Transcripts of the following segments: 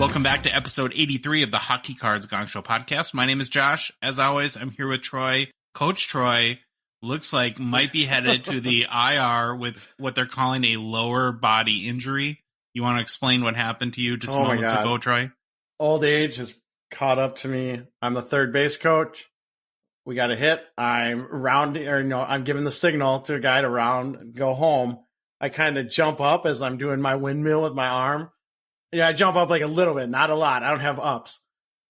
Welcome back to episode 83 of the Hockey Cards Gongshow podcast. My name is Josh. As always, I'm here with Troy. Coach Troy looks like might be headed to the IR with what they're calling a lower body injury. You want to explain what happened to you just moments ago, Troy? Old age has caught up to me. I'm the third base coach. We got a hit. I'm rounding, I'm giving the signal to a guy to round, go home. I kind of jump up as I'm doing my windmill with my arm. Yeah, I jump up like a little bit, not a lot. I don't have ups.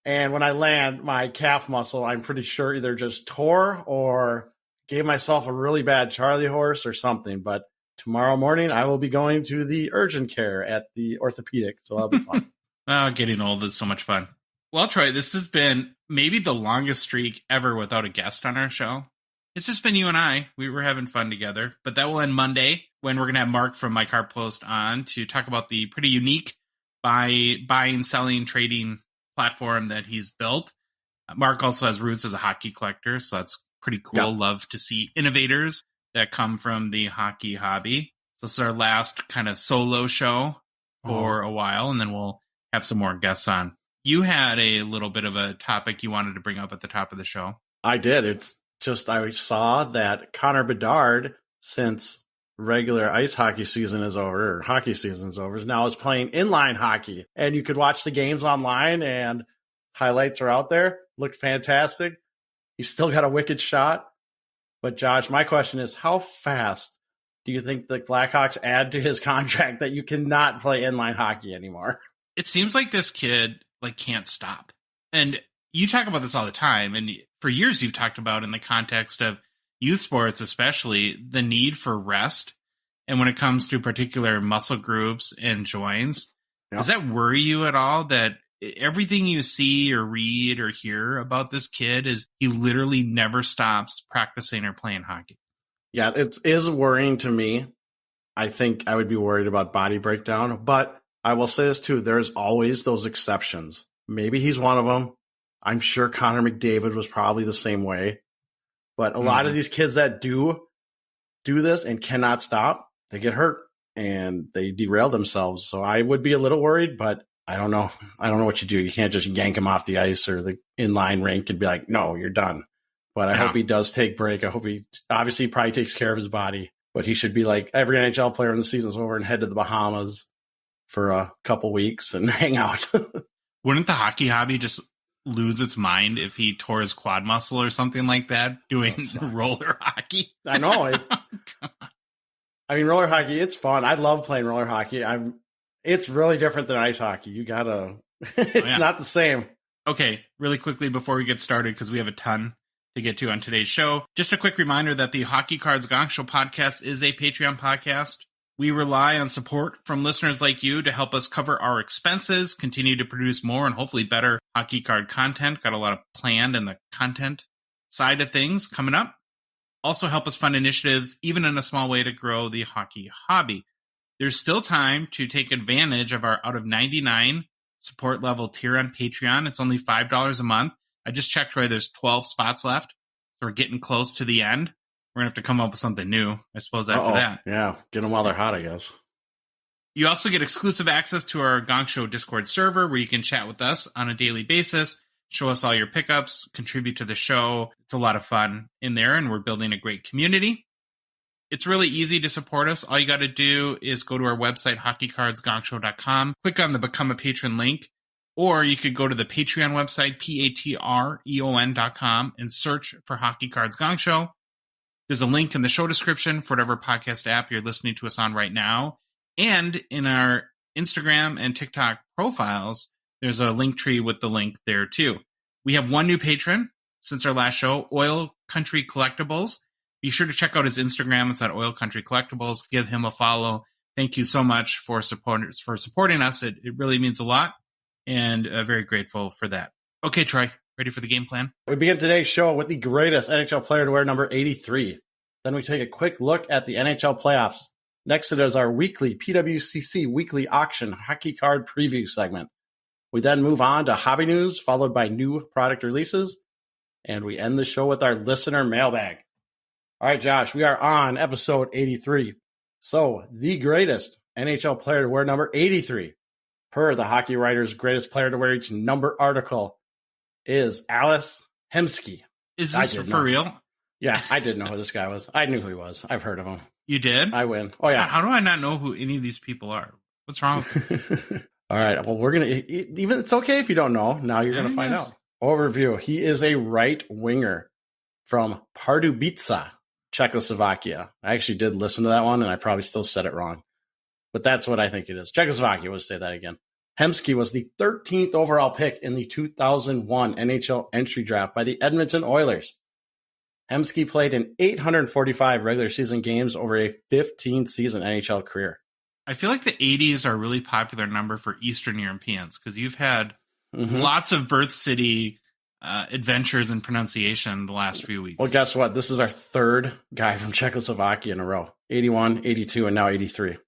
And when I land, my calf muscle, I'm pretty sure either just tore or gave myself a really bad Charlie horse or something. But tomorrow morning, I will be going to the urgent care at the orthopedic, so that'll be fun. Oh, getting old is so much fun. Well, Troy, this has been maybe the longest streak ever without a guest on our show. It's just been you and I. We were having fun together. But that will end Monday when we're going to have Mark from My Cart Post on to talk about the pretty unique buying, selling, trading platform that he's built. Mark also has roots as a hockey collector, so that's pretty cool. Yep. Love to see innovators that come from the hockey hobby. So this is our last kind of solo show for a while, and then we'll have some more guests on. You had a little bit of a topic you wanted to bring up at the top of the show. I did. It's just I saw that Connor Bedard, since regular ice hockey season is over, or hockey season is over, now is playing inline hockey. And you could watch the games online, and highlights are out there. Looked fantastic. He's still got a wicked shot. But Josh, my question is, how fast do you think the Blackhawks add to his contract that you cannot play inline hockey anymore? It seems like this kid can't stop. And you talk about this all the time. And for years you've talked about, in the context of youth sports especially, the need for rest. And when it comes to particular muscle groups and joints, does that worry you at all, that everything you see or read or hear about this kid is he literally never stops practicing or playing hockey? Yeah, it is worrying to me. I think I would be worried about body breakdown, but I will say this too, there's always those exceptions. Maybe he's one of them. I'm sure Connor McDavid was probably the same way. But a lot of these kids that do this and cannot stop, they get hurt and they derail themselves. So I would be a little worried, but I don't know. I don't know what you do. You can't just yank him off the ice or the inline rink and be like, no, you're done. But I hope he does take break. I hope he obviously probably takes care of his body, but he should be like every NHL player when the season's over and head to the Bahamas for a couple weeks and hang out. Wouldn't the hockey hobby just lose its mind if he tore his quad muscle or something like that doing roller hockey? I know. I mean, roller hockey, it's fun. I love playing roller hockey. It's really different than ice hockey. You gotta, it's not the same. Okay, really quickly before we get started, because we have a ton to get to on today's show, just a quick reminder that the Hockey Cards Gongshow podcast is a Patreon podcast. We rely on support from listeners like you to help us cover our expenses, continue to produce more and hobefully better hockey card content. Got a lot of planned in the content side of things coming up. Also help us fund initiatives, even in a small way, to grow the hockey hobby. There's still time to take advantage of our out of 99 support level tier on Patreon. It's only $5 a month. I just checked, Roy, there's 12 spots left. So we're getting close to the end. We're going to have to come up with something new, I suppose, after that. Yeah, get them while they're hot, I guess. You also get exclusive access to our Gongshow Discord server, where you can chat with us on a daily basis, show us all your pickups, contribute to the show. It's a lot of fun in there, and we're building a great community. It's really easy to support us. All you got to do is go to our website, hockeycardsgongshow.com, click on the Become a Patron link, or you could go to the Patreon website, patreon.com, and search for Hockey Cards Gongshow. There's a link in the show description for whatever podcast app you're listening to us on right now. And in our Instagram and TikTok profiles, there's a link tree with the link there too. We have one new patron since our last show, Oil Country Collectibles. Be sure to check out his Instagram. It's at Oil Country Collectibles. Give him a follow. Thank you so much for supporting us. It really means a lot, and very grateful for that. Okay, Troy. Ready for the game plan? We begin today's show with the greatest NHL player to wear number 83. Then we take a quick look at the NHL playoffs. Next, it is our weekly PWCC Weekly Auction Hockey Card Preview segment. We then move on to hobby news, followed by new product releases. And we end the show with our Listener Mailbag. All right, Josh, we are on episode 83. So, the greatest NHL player to wear number 83. per the Hockey Writer's Greatest Player to Wear Each Number article is Ales Hemsky. Is this for real? Yeah, I didn't know who this guy was. I knew who he was. I've heard of him. You did? I win. Oh, yeah. God, how do I not know who any of these people are? What's wrong with me? All right. Well, we're going to, even it's okay if you don't know. Now you're going to find out. Overview. He is a right winger from Pardubice, Czechoslovakia. I actually did listen to that one, and I probably still said it wrong. But that's what I think it is. Czechoslovakia. We'll say that again. Hemsky was the 13th overall pick in the 2001 NHL entry draft by the Edmonton Oilers. Hemsky played in 845 regular season games over a 15-season NHL career. I feel like the 80s are a really popular number for Eastern Europeans because you've had lots of birth city adventures and pronunciation the last few weeks. Well, guess what? This is our third guy from Czechoslovakia in a row. 81, 82, and now 83.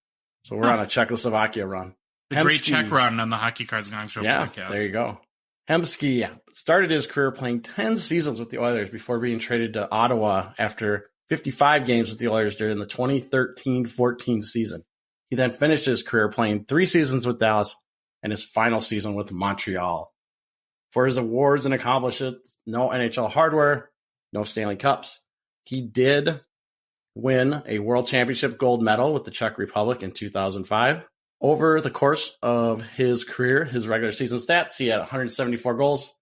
So we're on a Czechoslovakia run. The Great Czech run on the Hockey Cards Gongshow podcast. There you go. Hemsky started his career playing 10 seasons with the Oilers before being traded to Ottawa after 55 games with the Oilers during the 2013-14 season. He then finished his career playing 3 seasons with Dallas and his final season with Montreal. For his awards and accomplishments, no NHL hardware, no Stanley Cups. He did win a World Championship gold medal with the Czech Republic in 2005. Over the course of his career, his regular season stats, he had 174 goals,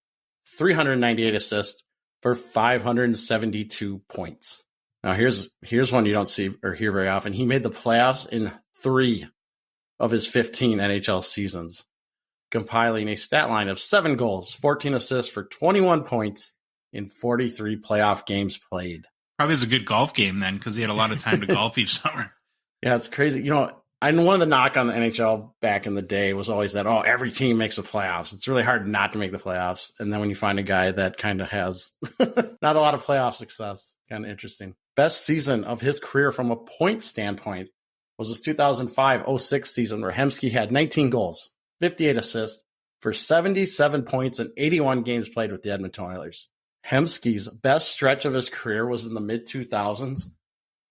398 assists for 572 points. Now, here's one you don't see or hear very often. He made the playoffs in 3 of his 15 NHL seasons, compiling a stat line of 7 goals, 14 assists for 21 points in 43 playoff games played. Probably is a good golf game then because he had a lot of time to golf each summer. Yeah, it's crazy. You know, and one of the knock on the NHL back in the day was always that, every team makes the playoffs. It's really hard not to make the playoffs. And then when you find a guy that kind of has not a lot of playoff success, kind of interesting. Best season of his career from a point standpoint was his 2005-06 season where Hemsky had 19 goals, 58 assists for 77 points and 81 games played with the Edmonton Oilers. Hemsky's best stretch of his career was in the mid-2000s.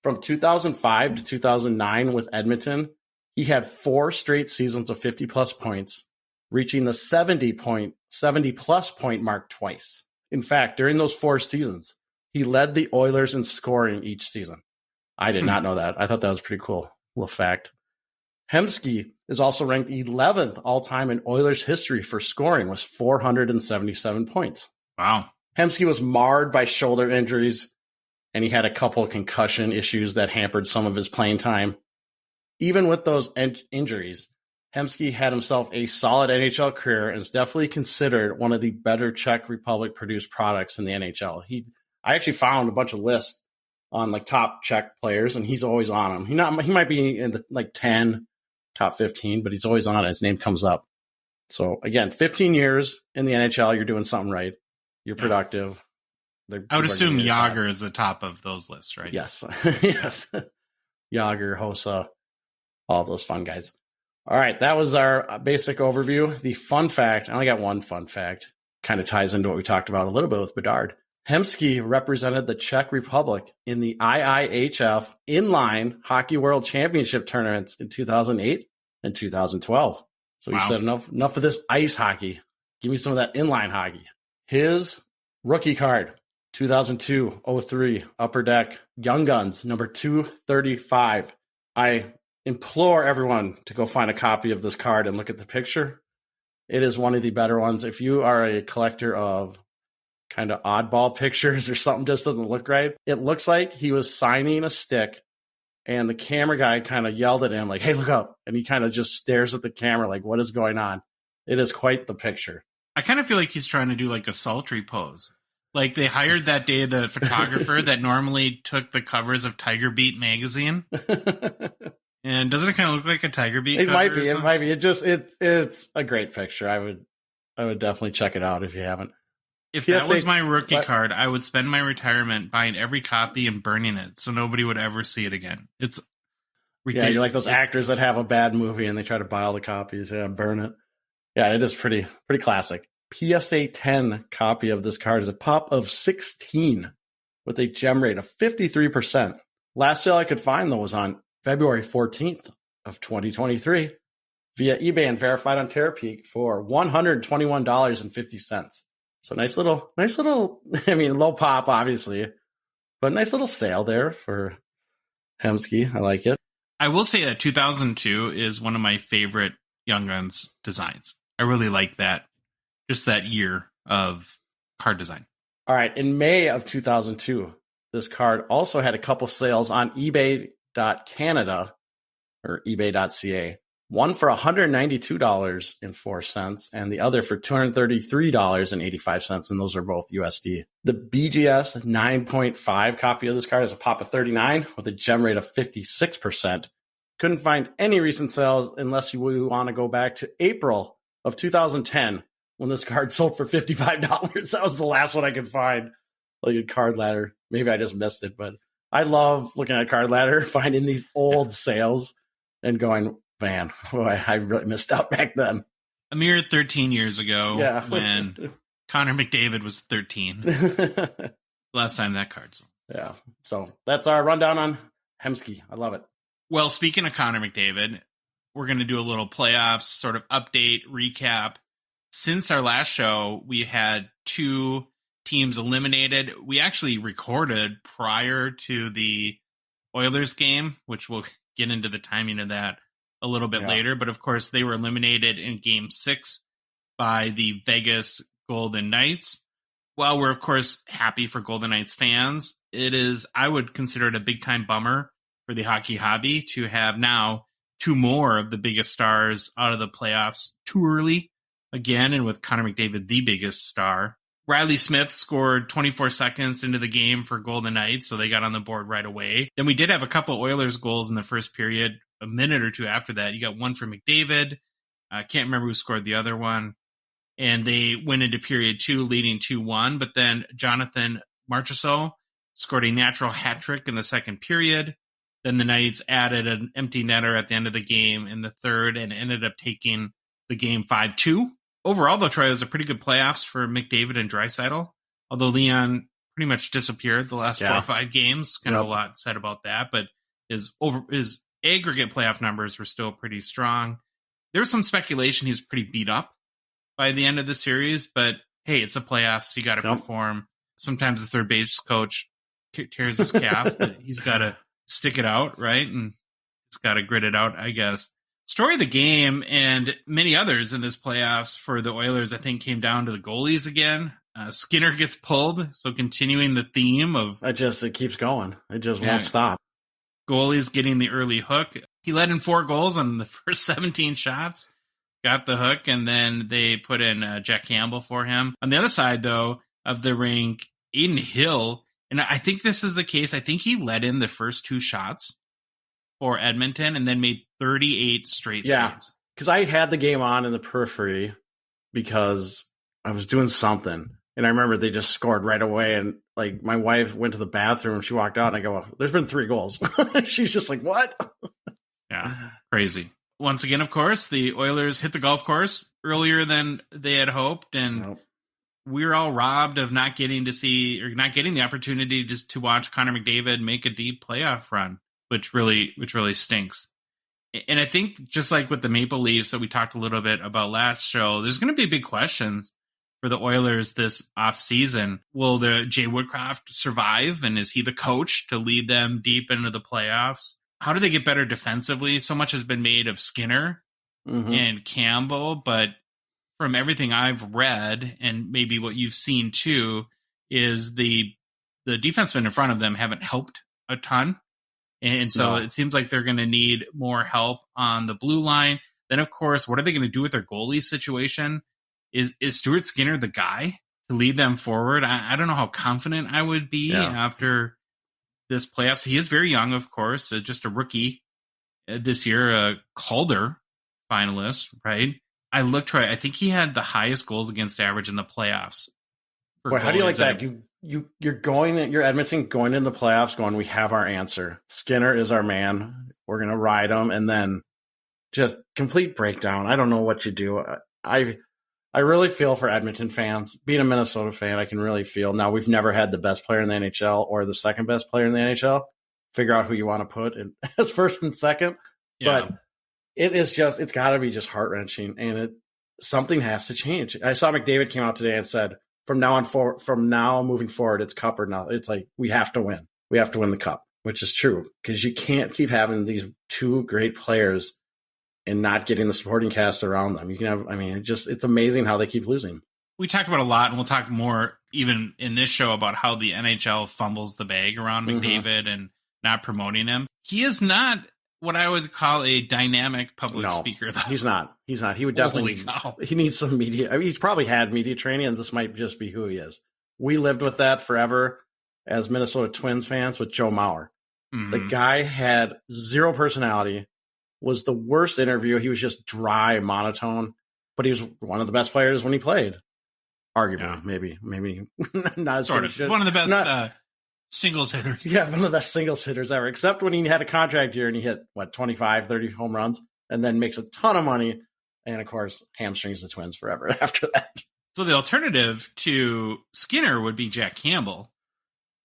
From 2005 to 2009 with Edmonton, he had 4 straight seasons of 50-plus points, reaching the 70-plus point mark twice. In fact, during those 4 seasons, he led the Oilers in scoring each season. I did not know that. I thought that was pretty cool. Little fact. Hemsky is also ranked 11th all-time in Oilers history for scoring with 477 points. Wow. Hemsky was marred by shoulder injuries, and he had a couple of concussion issues that hampered some of his playing time. Even with those injuries, Hemsky had himself a solid NHL career and is definitely considered one of the better Czech Republic-produced products in the NHL. I actually found a bunch of lists on like top Czech players, and he's always on them. He might be in the like 10, top 15, but he's always on it. His name comes up. So again, 15 years in the NHL, you're doing something right. You're productive. I would assume Jágr is the top of those lists, right? Yes. Yes. Jágr, Hossa, all those fun guys. All right. That was our basic overview. The fun fact, I only got one fun fact, kind of ties into what we talked about a little bit with Bedard. Hemsky represented the Czech Republic in the IIHF Inline Hockey World Championship tournaments in 2008 and 2012. So he said, enough of this ice hockey. Give me some of that inline hockey. His rookie card, 2002-03 Upper Deck Young Guns, number 235. I implore everyone to go find a copy of this card and look at the picture. It is one of the better ones. If you are a collector of kind of oddball pictures or something just doesn't look right, it looks like he was signing a stick and the camera guy kind of yelled at him like, hey, look up. And he kind of just stares at the camera like, what is going on? It is quite the picture. I kind of feel like he's trying to do like a sultry pose. Like they hired that day the photographer that normally took the covers of Tiger Beat magazine. And doesn't it kind of look like a Tiger Beat cover? It might be. It's a great picture. I would definitely check it out if you haven't. If that was my rookie card, I would spend my retirement buying every copy and burning it so nobody would ever see it again. It's ridiculous. Yeah, you're like those actors that have a bad movie and they try to buy all the copies. Yeah, burn it. Yeah, it is pretty classic. PSA 10 copy of this card is a pop of 16 with a gem rate of 53%. Last sale I could find, though, was on February 14th of 2023 via eBay and verified on Terapeak for $121.50. So nice little, I mean, low pop, obviously, but nice little sale there for Hemsky. I like it. I will say that 2002 is one of my favorite Young Guns designs. I really like that. Just that year of card design. All right. In May of 2002, this card also had a couple sales on ebay.canada or ebay.ca. One for $192.04 and the other for $233.85. And those are both USD. The BGS 9.5 copy of this card is a pop of 39 with a gem rate of 56%. Couldn't find any recent sales unless you want to go back to April of 2010 when this card sold for $55. That was the last one I could find, like a Card Ladder. Maybe I just missed it, but I love looking at Card Ladder, finding these old sales and going, man, boy, I really missed out back then. A mere 13 years ago when Connor McDavid was 13. Last time that card sold. Yeah. So that's our rundown on Hemsky. I love it. Well, speaking of Connor McDavid, we're going to do a little playoffs sort of update, recap. Since our last show, we had 2 teams eliminated. We actually recorded prior to the Oilers game, which we'll get into the timing of that a little bit later. But of course, they were eliminated in Game 6 by the Vegas Golden Knights. While we're, of course, happy for Golden Knights fans, it is, I would consider it a big-time bummer for the hockey hobby to have now 2 more of the biggest stars out of the playoffs too early again, and with Connor McDavid the biggest star. Riley Smith scored 24 seconds into the game for Golden Knights, so they got on the board right away. Then we did have a couple Oilers goals in the first period, a minute or two after that. You got one for McDavid. I can't remember who scored the other one. And they went into period 2, leading 2-1. But then Jonathan Marchessault scored a natural hat trick in the second period. Then the Knights added an empty netter at the end of the game in the third and ended up taking the game 5-2. Overall, though, Troy, it was a pretty good playoffs for McDavid and Draisaitl, although Leon pretty much disappeared the last 4 or 5 games. Kind of a lot said about that, but his aggregate playoff numbers were still pretty strong. There was some speculation he was pretty beat up by the end of the series, but hey, it's a playoffs. You got to perform. Sometimes the third base coach tears his calf, but he's got to stick it out, right? And he's got to grit it out, I guess. Story of the game and many others in this playoffs for the Oilers, I think, came down to the goalies again. Skinner gets pulled, so continuing the theme of... It keeps going. It just won't stop. Goalies getting the early hook. He let in 4 goals on the first 17 shots, got the hook, and then they put in Jack Campbell for him. On the other side, though, of the rink, Aiden Hill, and I think this is the case, I think he let in the first 2 shots for Edmonton and then made 38 straight saves. Because I had the game on in the periphery because I was doing something. And I remember they just scored right away. And like my wife went to the bathroom. She walked out and I go, there's been 3 goals. She's just like, what? Yeah, crazy. Once again, of course, the Oilers hit the golf course earlier than they had hoped. And we're all robbed of not getting to see or not getting the opportunity just to watch Connor McDavid make a deep playoff run, which really stinks. And I think just like with the Maple Leafs that we talked a little bit about last show, there's going to be big questions for the Oilers this offseason. Will the Jay Woodcroft survive? And is he the coach to lead them deep into the playoffs? How do they get better defensively? So much has been made of Skinner and Campbell, but from everything I've read and maybe what you've seen too, is the defensemen in front of them haven't helped a ton. And so it seems like they're going to need more help on the blue line. Then, of course, what are they going to do with their goalie situation? Is Stuart Skinner the guy to lead them forward? I don't know how confident I would be after this playoffs. He is very young, of course, just a rookie this year, a Calder finalist, right? I looked, Troy, I think he had the highest goals against average in the playoffs. Boy, how do you like that? You're Edmonton going in the playoffs going, we have our answer. Skinner is our man. We're going to ride him. And then just complete breakdown. I don't know what you do. I really feel for Edmonton fans. Being a Minnesota fan, I can really feel. Now, we've never had the best player in the NHL or the second best player in the NHL. Figure out who you want to put in as first and second. Yeah. But It is just, it's got to be just heart wrenching, and something has to change. I saw McDavid came out today and said, from now moving forward, it's cup or nothing. It's like, we have to win. We have to win the cup, which is true, because you can't keep having these two great players and not getting the supporting cast around them. You can have, it's amazing how they keep losing. We talked about a lot, and we'll talk more even in this show about how the NHL fumbles the bag around McDavid and not promoting him. He is not what I would call a dynamic public speaker, though. He's not. He would definitely, he needs some media. He's probably had media training, and this might just be who he is. We lived with that forever as Minnesota Twins fans with Joe Mauer. Mm-hmm. The guy had zero personality, was the worst interview. He was just dry, monotone, but he was one of the best players when he played. Arguably, maybe not as sort of. One of the best singles hitters. Yeah, one of the best singles hitters ever, except when he had a contract year and he hit, 25, 30 home runs, and then makes a ton of money, and, of course, hamstrings the Twins forever after that. So the alternative to Skinner would be Jack Campbell.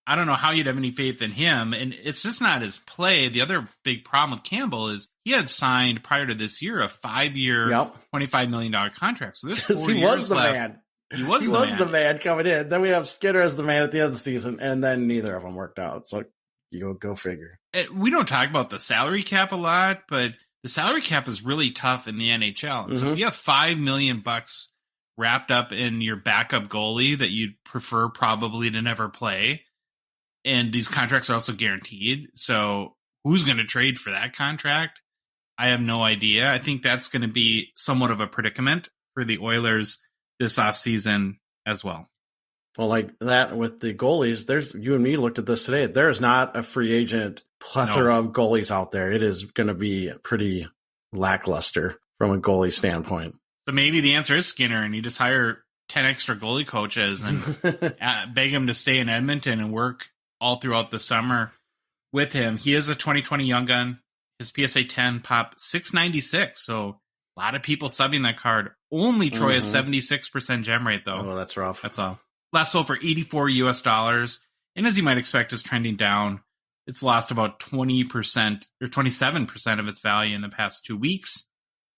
I don't know how you'd have any faith in him, and it's just not his play. The other big problem with Campbell is he had signed prior to this year a 5-year, $25 million contract. So this 4 years left. Man. He was the man coming in. Then we have Skinner as the man at the end of the season, and then neither of them worked out. So you go figure. We don't talk about the salary cap a lot, but the salary cap is really tough in the NHL. And so if you have $5 million wrapped up in your backup goalie that you'd prefer probably to never play, and these contracts are also guaranteed, so who's going to trade for that contract? I have no idea. I think that's going to be somewhat of a predicament for the Oilers this offseason as well. Well, like that with the goalies, you and me looked at this today. There is not a free agent plethora of goalies out there. It is going to be pretty lackluster from a goalie standpoint. So maybe the answer is Skinner, and you just hire 10 extra goalie coaches and beg him to stay in Edmonton and work all throughout the summer with him. He is a 2020 young gun. His PSA 10 pop 696. So a lot of people subbing that card. Only Troy has 76% gem rate, though. Oh, that's rough. That's all. Last sold for $84 US. And as you might expect, is trending down. It's lost about 20% or 27% of its value in the past 2 weeks.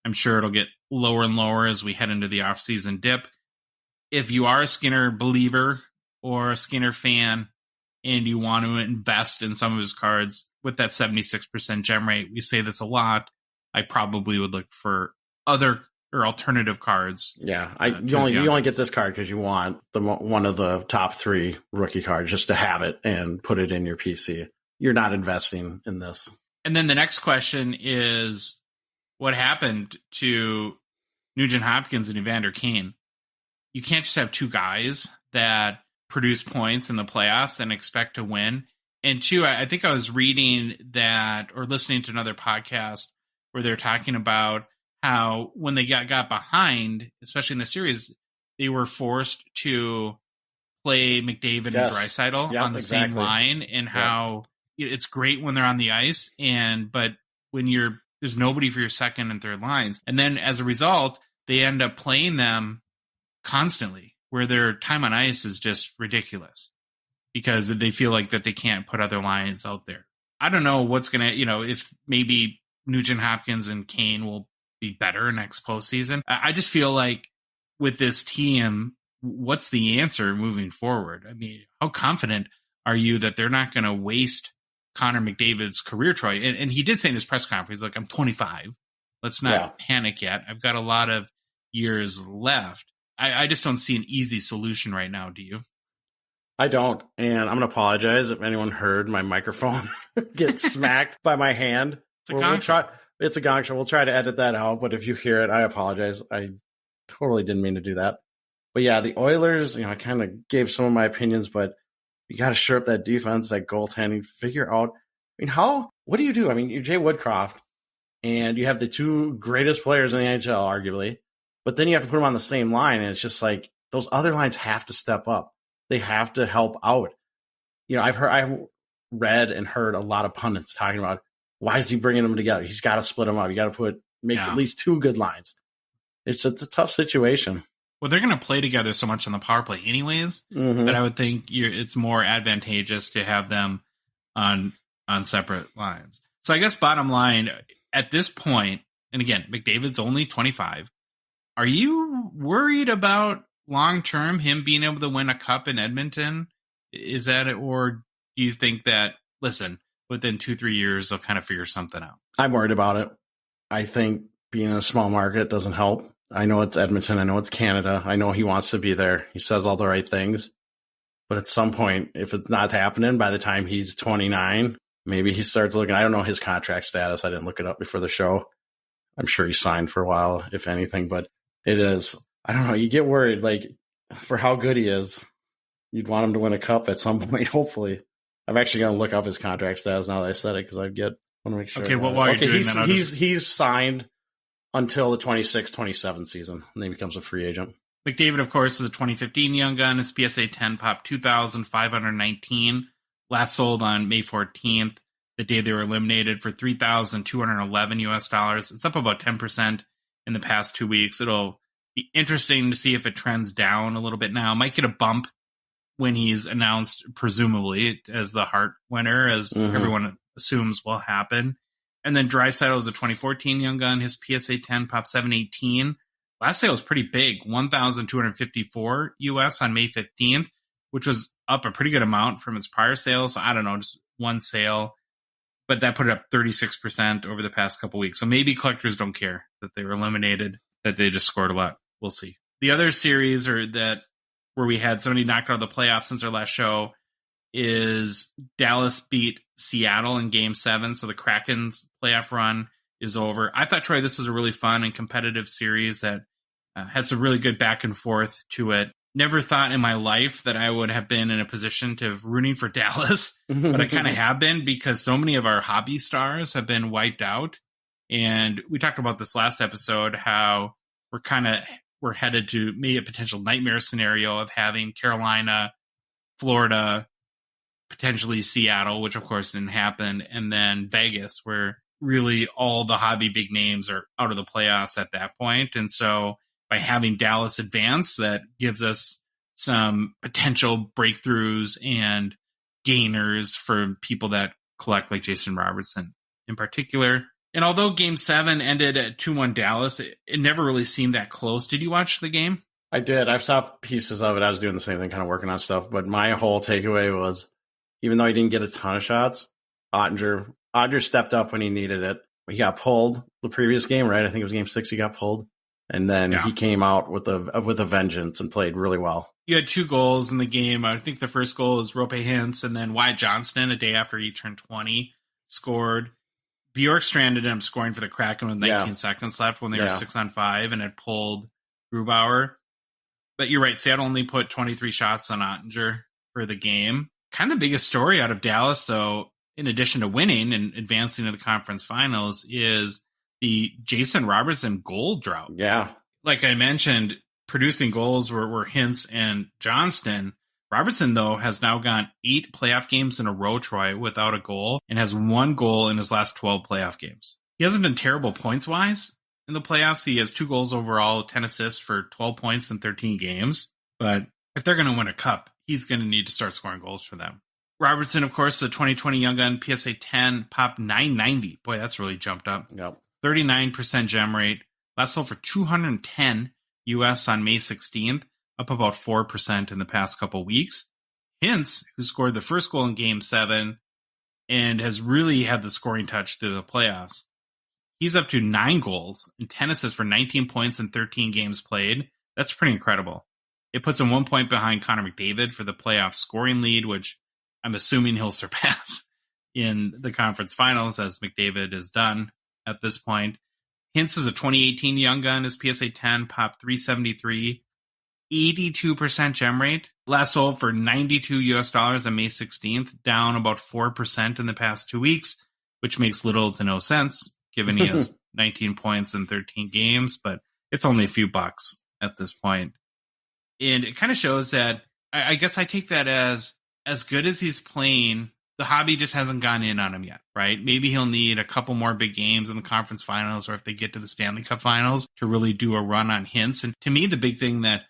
I'm sure it'll get lower and lower as we head into the off-season dip. If you are a Skinner believer or a Skinner fan and you want to invest in some of his cards with that 76% gem rate, we say this a lot, I probably would look for other or alternative cards. Yeah, you only get this card because you want one of the top 3 rookie cards just to have it and put it in your PC. You're not investing in this. And then the next question is, what happened to Nugent Hopkins and Evander Kane? You can't just have 2 guys that produce points in the playoffs and expect to win. And 2, I think I was reading that or listening to another podcast where they're talking about how when they got behind, especially in the series, they were forced to play McDavid and Draisaitl on the same line, and how it's great when they're on the ice, but when there's nobody for your second and third lines. And then as a result, they end up playing them constantly, where their time on ice is just ridiculous because they feel like that they can't put other lines out there. I don't know what's going to, if maybe Nugent Hopkins and Kane will be better next postseason. I just feel like with this team, what's the answer moving forward? I mean, how confident are you that they're not going to waste Connor McDavid's career, Troy? And he did say in his press conference, like, I'm 25. Let's not panic yet. I've got a lot of years left. I just don't see an easy solution right now. Do you? I don't. And I'm going to apologize if anyone heard my microphone get smacked by my hand. It's a gong show. We'll try to edit that out. But if you hear it, I apologize. I totally didn't mean to do that. But yeah, the Oilers, I kind of gave some of my opinions, but you got to shore up that defense, that goaltending, figure out, what do you do? You're Jay Woodcroft, and you have the 2 greatest players in the NHL, arguably, but then you have to put them on the same line, and it's just like those other lines have to step up. They have to help out. I've read and heard a lot of pundits talking about, why is he bringing them together? He's got to split them up. You got to make at least 2 good lines. It's a tough situation. Well, they're going to play together so much on the power play anyways, that I would think it's more advantageous to have them on separate lines. So I guess bottom line, at this point, And again, McDavid's only 25. Are you worried about long-term him being able to win a cup in Edmonton? Is that it? Or do you think that, listen, within 2-3 years, they'll kind of figure something out? I'm worried about it. I think being in a small market doesn't help. I know it's Edmonton. I know it's Canada. I know he wants to be there. He says all the right things. But at some point, if it's not happening by the time he's 29, maybe he starts looking. I don't know his contract status. I didn't look it up before the show. I'm sure he signed for a while, if anything. But it is, I don't know. You get worried, like, for how good he is. You'd want him to win a cup at some point, hopefully. I'm actually going to look up his contract status now that I said it because I want to make sure. Okay, well, while you're doing that, he's signed until the 26-27 season, and then he becomes a free agent. McDavid, of course, is a 2015 Young Gun. His PSA 10 popped 2,519. Last sold on May 14th, the day they were eliminated, for $3,211. It's up about 10% in the past 2 weeks. It'll be interesting to see if it trends down a little bit now. Might get a bump when he's announced, presumably, as the Hart winner, as everyone assumes will happen. And then Draisaitl is a 2014 Young Gun. His PSA 10 popped 718. Last sale was pretty big, $1,254 on May 15th, which was up a pretty good amount from its prior sale. So I don't know, just one sale. But that put it up 36% over the past couple weeks. So maybe collectors don't care that they were eliminated, that they just scored a lot. We'll see. The other series where we had somebody knocked out of the playoffs since our last show is Dallas beat Seattle in Game 7. So the Kraken's playoff run is over. I thought, Troy, this was a really fun and competitive series that had some really good back and forth to it. Never thought in my life that I would have been in a position to rooting for Dallas, but I kind of have been because so many of our hobby stars have been wiped out. And we talked about this last episode, how we're headed to maybe a potential nightmare scenario of having Carolina, Florida, potentially Seattle, which of course didn't happen, and then Vegas, where really all the hobby big names are out of the playoffs at that point. And so by having Dallas advance, that gives us some potential breakthroughs and gainers for people that collect, like Jason Robertson in particular. And although Game 7 ended at 2-1 Dallas, it never really seemed that close. Did you watch the game? I did. I've saw pieces of it. I was doing the same thing, kind of working on stuff. But my whole takeaway was, even though he didn't get a ton of shots, Ottinger stepped up when he needed it. He got pulled the previous game, right? I think it was Game 6 he got pulled. And then he came out with a vengeance and played really well. You had 2 goals in the game. I think the first goal is Roope Hintz, and then Wyatt Johnston, a day after he turned 20, scored. Bjorkstrand ended up scoring for the Kraken with 19 seconds left when they were 6-on-5 and had pulled Grubauer. But you're right, Seattle only put 23 shots on Ottinger for the game. Kind of the biggest story out of Dallas, so in addition to winning and advancing to the conference finals, is the Jason Robertson goal drought. Yeah. Like I mentioned, producing goals were Hintz and Johnston. Robertson, though, has now gone 8 playoff games in a row, Troy, without a goal, and has 1 goal in his last 12 playoff games. He hasn't been terrible points-wise in the playoffs. He has 2 goals overall, 10 assists for 12 points in 13 games. But if they're going to win a cup, he's going to need to start scoring goals for them. Robertson, of course, the 2020 Young Gun, PSA 10, popped 990. Boy, that's really jumped up. Yep. 39% gem rate. Last sold for $210 on May 16th. Up about 4% in the past couple weeks. Hintz, who scored the first goal in Game 7 and has really had the scoring touch through the playoffs, he's up to 9 goals and 10 assists for 19 points in 13 games played. That's pretty incredible. It puts him 1 point behind Connor McDavid for the playoff scoring lead, which I'm assuming he'll surpass in the conference finals, as McDavid is done at this point. Hintz is a 2018 Young Gun. His PSA 10 popped 373. 82% gem rate. Last sold for $92 on May 16th, down about 4% in the past 2 weeks, which makes little to no sense given he has 19 points in 13 games, but it's only a few bucks at this point. And it kind of shows that, I guess I take that as good as he's playing, the hobby just hasn't gone in on him yet, right? Maybe he'll need a couple more big games in the conference finals, or if they get to the Stanley Cup finals, to really do a run on Hintz. And to me, the big thing that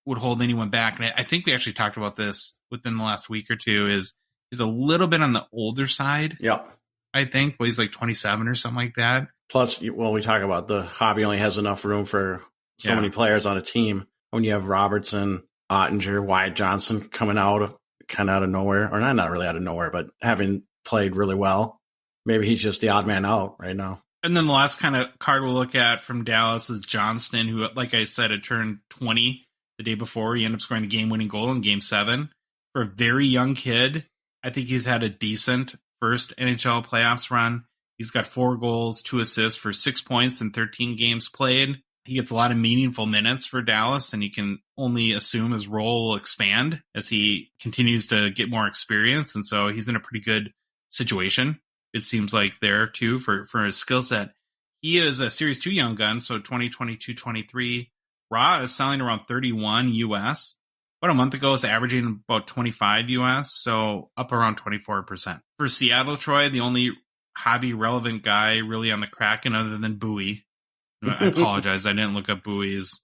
would hold anyone back, and I think we actually talked about this within the last week or two, is he's a little bit on the older side. Yeah. I think. Well, he's like 27 or something like that. Plus, we talk about the hobby only has enough room for so many players on a team. When you have Robertson, Ottinger, Wyatt Johnson coming out kind of out of nowhere, or not really out of nowhere, but having played really well, maybe he's just the odd man out right now. And then the last kind of card we'll look at from Dallas is Johnston, who, like I said, had turned 20 the day before. He ended up scoring the game-winning goal in Game 7. For a very young kid, I think he's had a decent first NHL playoffs run. He's got 4 goals, 2 assists for 6 points in 13 games played. He gets a lot of meaningful minutes for Dallas, and you can only assume his role will expand as he continues to get more experience. And so he's in a pretty good situation, it seems like, there too for his skill set. He is a Series 2 young gun, so 2022-23. Raw is selling around 31 US. About a month ago, it's averaging about 25 US, so up around 24%. For Seattle, Troy, the only hobby-relevant guy really on the Kraken other than Bowie, I apologize, I didn't look up Bowie's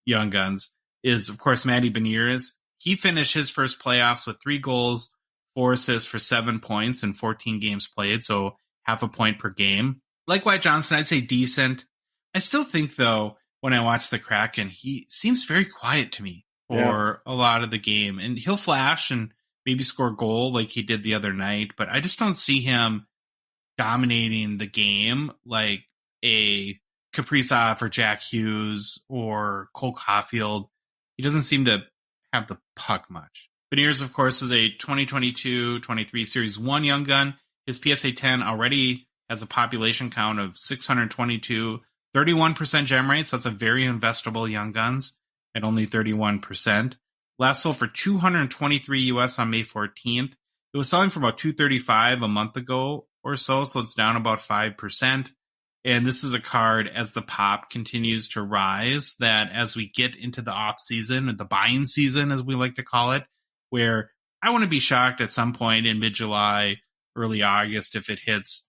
young guns, is, of course, Matty Beniers. He finished his first playoffs with 3 goals, 4 assists for 7 points in 14 games played, so half a point per game. Like Wyatt Johnson, I'd say decent. I still think, though, when I watch the Kraken, he seems very quiet to me for a lot of the game. And he'll flash and maybe score a goal like he did the other night, but I just don't see him dominating the game like a Kaprizov or Jack Hughes or Cole Caulfield. He doesn't seem to have the puck much. Beniers, of course, is a 2022-23 Series 1 young gun. His PSA 10 already has a population count of 622, 31% gem rate, so that's a very investable young guns at only 31%. Last sold for $223 US on May 14th. It was selling for about $235 a month ago or so it's down about 5%. And this is a card, as the pop continues to rise, that as we get into the off season, or the buying season, as we like to call it, where I want to be shocked at some point in mid-July, early August, if it hits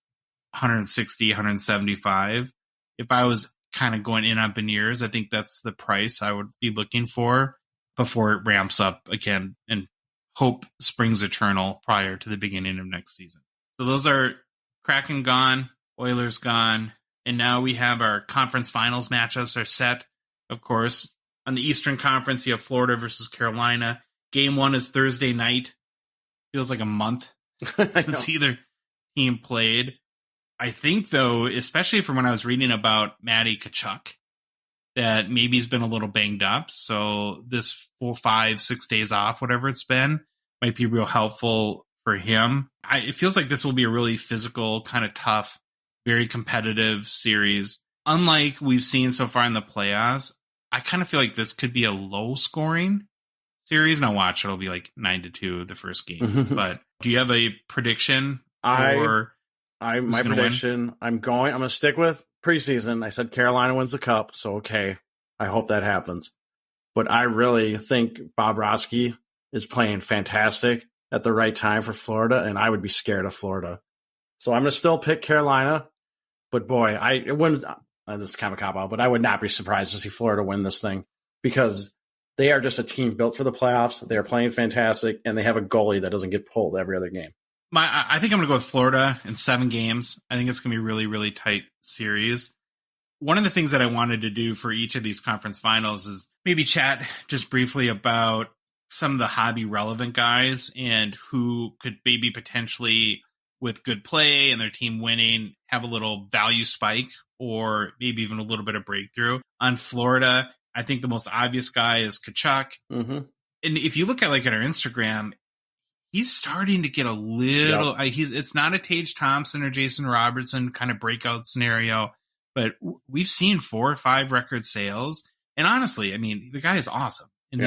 160, 175. If I was kind of going in on Beniers, I think that's the price I would be looking for before it ramps up again, and hope springs eternal prior to the beginning of next season. So those are Kraken gone, Oilers gone, and now we have our conference finals matchups are set, of course. On the Eastern Conference, you have Florida versus Carolina. Game 1 is Thursday night. Feels like a month since either team played. I think, though, especially from when I was reading about Matty Tkachuk, that maybe he's been a little banged up. So this 4, 5, 6 days off, whatever it's been, might be real helpful for him. It feels like this will be a really physical, kind of tough, very competitive series. Unlike we've seen so far in the playoffs, I kind of feel like this could be a low-scoring series. Now watch, it'll be like 9-2 the first game. But do you have a prediction? My prediction, I'm going to stick with preseason. I said Carolina wins the cup, so okay. I hope that happens. But I really think Bobrovsky is playing fantastic at the right time for Florida, and I would be scared of Florida. So I'm going to still pick Carolina. But boy, this is kind of a cop-out, but I would not be surprised to see Florida win this thing because they are just a team built for the playoffs. They are playing fantastic, and they have a goalie that doesn't get pulled every other game. I think I'm going to go with Florida in 7 games. I think it's going to be a really, really tight series. One of the things that I wanted to do for each of these conference finals is maybe chat just briefly about some of the hobby relevant guys and who could maybe potentially, with good play and their team winning, have a little value spike or maybe even a little bit of breakthrough. On Florida, I think the most obvious guy is Tkachuk. Mm-hmm. And if you look at like at our Instagram, he's starting to get a little. Yep. It's not a Tage Thompson or Jason Robertson kind of breakout scenario, but we've seen 4 or 5 record sales. And honestly, I mean, the guy is awesome, and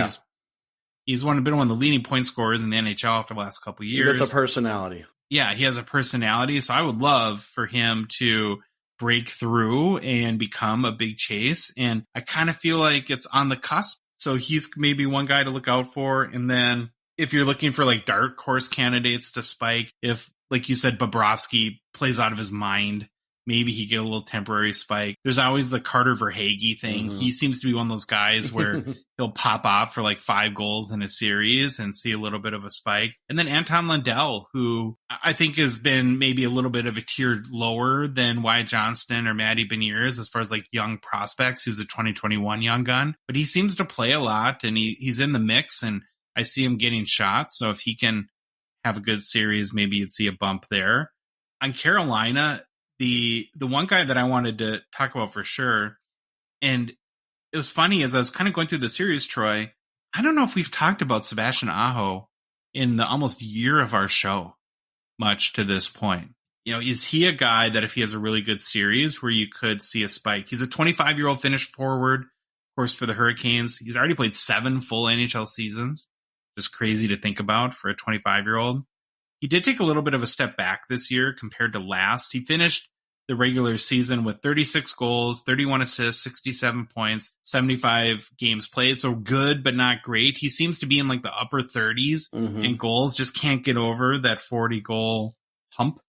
he's been one of the leading point scorers in the NHL for the last couple of years. He has a personality. Yeah, he has a personality. So I would love for him to break through and become a big chase. And I kind of feel like it's on the cusp. So he's maybe one guy to look out for. And then if you're looking for like dark horse candidates to spike, if, like you said, Bobrovsky plays out of his mind maybe he get a little temporary spike. There's always the Carter Verhaeghe thing. He seems to be one of those guys where he'll pop off for like 5 goals in a series and see a little bit of a spike. And then Anton Lundell, who I think has been maybe a little bit of a tier lower than Wyatt Johnston or Matty Beniers as far as like young prospects, who's a 2021 young gun. But he seems to play a lot, and he's in the mix, and I see him getting shots. So if he can have a good series, maybe you'd see a bump there. On Carolina, the one guy that I wanted to talk about for sure, and it was funny as I was kind of going through the series, Troy, I don't know if we've talked about Sebastian Aho in the almost year of our show much to this point. You know, is he a guy that if he has a really good series where you could see a spike? He's a 25-year-old Finnish forward, of course, for the Hurricanes. He's already played 7 full NHL seasons. Just crazy to think about for a 25-year-old. He did take a little bit of a step back this year compared to last. He finished the regular season with 36 goals, 31 assists, 67 points, 75 games played. So good, but not great. He seems to be in like the upper 30s in goals. Just can't get over that 40-goal hump,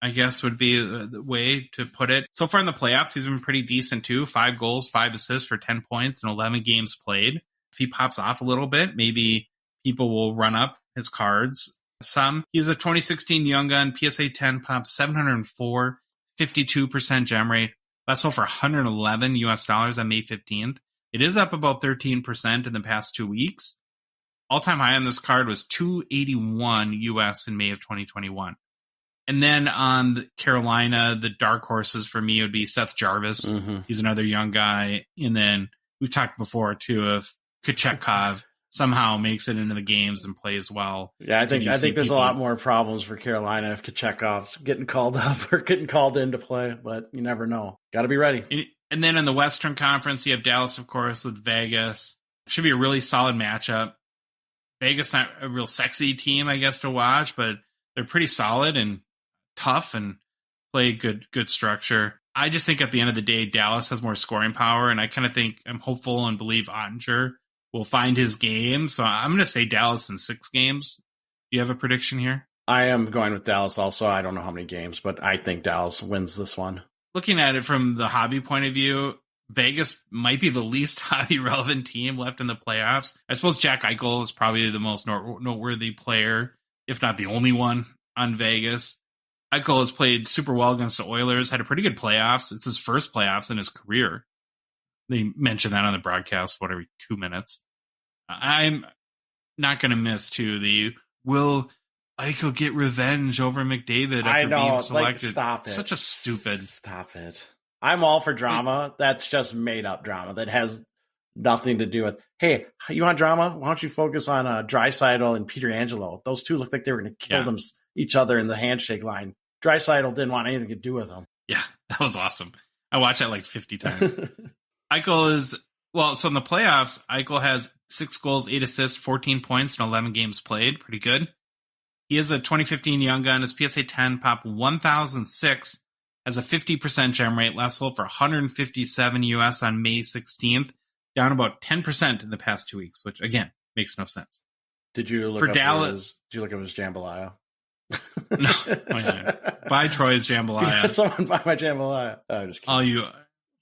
I guess would be the way to put it. So far in the playoffs, he's been pretty decent too. 5 goals, 5 assists for 10 points and 11 games played. If he pops off a little bit, maybe people will run up his cards some. He's a 2016 young gun, PSA 10 pop, 704, 52% gem rate. That's sold for $111 US on May 15th. It is up about 13% in the past 2 weeks. All-time high on this card was 281 US in May of 2021. And then on Carolina, the dark horses for me would be Seth Jarvis. He's another young guy. And then we've talked before too of Tkahcuk somehow makes it into the games and plays well. Yeah, I think there's a lot more problems for Carolina if Tkachuk's getting called up or getting called in to play, but you never know. Got to be ready. And then in the Western Conference, you have Dallas, of course, with Vegas. Should be a really solid matchup. Vegas not a real sexy team, I guess, to watch, but they're pretty solid and tough and play good structure. I just think at the end of the day, Dallas has more scoring power, and I kind of think I'm hopeful and believe Ottinger will find his game. So I'm going to say Dallas in 6 games. Do you have a prediction here? I am going with Dallas also. I don't know how many games, but I think Dallas wins this one. Looking at it from the hobby point of view, Vegas might be the least hobby-relevant team left in the playoffs. I suppose Jack Eichel is probably the most noteworthy player, if not the only one on Vegas. Eichel has played super well against the Oilers, had a pretty good playoffs. It's his first playoffs in his career. They mention that on the broadcast, every 2 minutes. I'm not going to miss, too, the will Eichel get revenge over McDavid after being selected? Like, stop it. Such a stupid. Stop it. I'm all for drama. That's just made-up drama that has nothing to do with, hey, you want drama? Why don't you focus on Draisaitl and Pietrangelo? Those two looked like they were going to kill each other in the handshake line. Draisaitl didn't want anything to do with them. Yeah, that was awesome. I watched that like 50 times. Eichel is, so in the playoffs, Eichel has 6 goals, 8 assists, 14 points, and 11 games played. Pretty good. He is a 2015 young gun. His PSA 10 pop 1006, has a 50% gem rate, last sold for 157 US on May 16th, down about 10% in the past 2 weeks, which again makes no sense. Did you look up Dallas? Did you look up his jambalaya? No. Buy Troy's jambalaya. Yeah, someone buy my jambalaya. Oh, just kidding. All you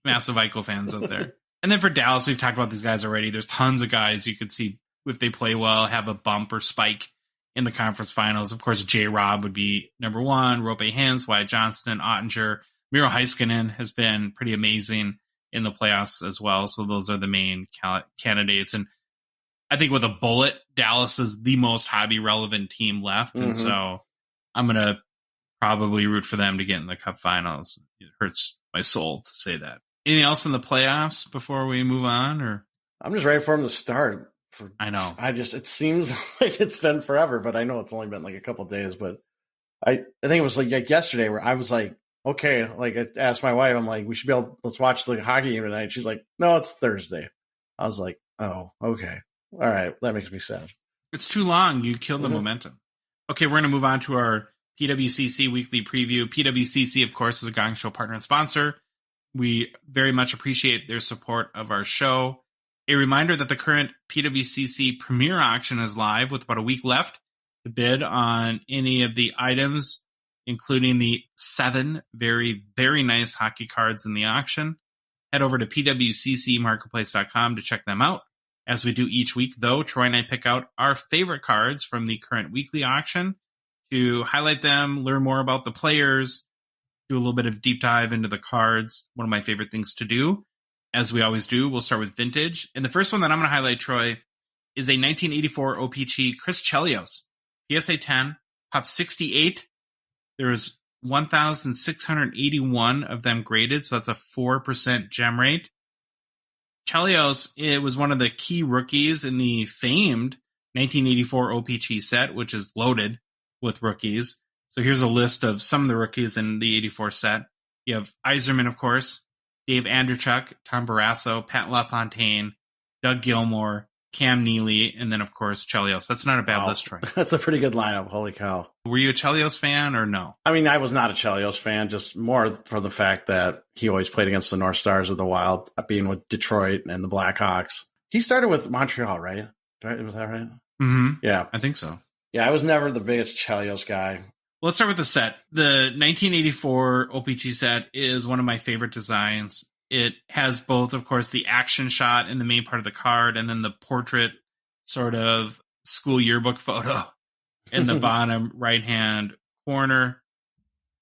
massive Eichel fans out there. And then for Dallas, we've talked about these guys already. There's tons of guys you could see, if they play well, have a bump or spike in the conference finals. Of course, JRob would be number 1. Rope Hintz, Wyatt Johnston, Ottinger. Miro Heiskanen has been pretty amazing in the playoffs as well. So those are the main candidates. And I think with a bullet, Dallas is the most hobby-relevant team left. And so I'm going to probably root for them to get in the Cup finals. It hurts my soul to say that. Anything else in the playoffs before we move on? Or I'm just ready for them to start. I know. It seems like it's been forever, but I know it's only been like a couple of days. But I think it was like yesterday where I was like, okay, like I asked my wife, I'm like, let's watch the hockey game tonight. She's like, no, it's Thursday. I was like, oh, okay. All right. That makes me sad. It's too long. You killed the momentum. Okay, we're going to move on to our PWCC Weekly Preview. PWCC, of course, is a Gongshow partner and sponsor. We very much appreciate their support of our show. A reminder that the current PWCC Premier Auction is live with about a week left to bid on any of the items including the 7 very, very nice hockey cards in the auction. Head over to PWCCmarketplace.com to check them out. As we do each week, though, Troy and I pick out our favorite cards from the current weekly auction to highlight them, learn more about the players, do a little bit of deep dive into the cards. One of my favorite things to do. As we always do, we'll start with vintage. And the first one that I'm going to highlight, Troy, is a 1984 OPG Chris Chelios. PSA 10, top 68. There's 1,681 of them graded, so that's a 4% gem rate. Chelios, it was one of the key rookies in the famed 1984 OPG set, which is loaded with rookies. So here's a list of some of the rookies in the 84 set. You have Yzerman, of course, Dave Andreychuk, Tom Barrasso, Pat LaFontaine, Doug Gilmour, Cam Neely, and then, of course, Chelios. That's not a bad list, Troy. That's a pretty good lineup. Holy cow. Were you a Chelios fan or no? I mean, I was not a Chelios fan, just more for the fact that he always played against the North Stars of the Wild, being with Detroit and the Blackhawks. He started with Montreal, right? Was that right? Mm-hmm. Yeah. I think so. Yeah, I was never the biggest Chelios guy. Let's start with the set. The 1984 OPG set is one of my favorite designs. It has both, of course, the action shot in the main part of the card and then the portrait sort of school yearbook photo in the bottom right-hand corner.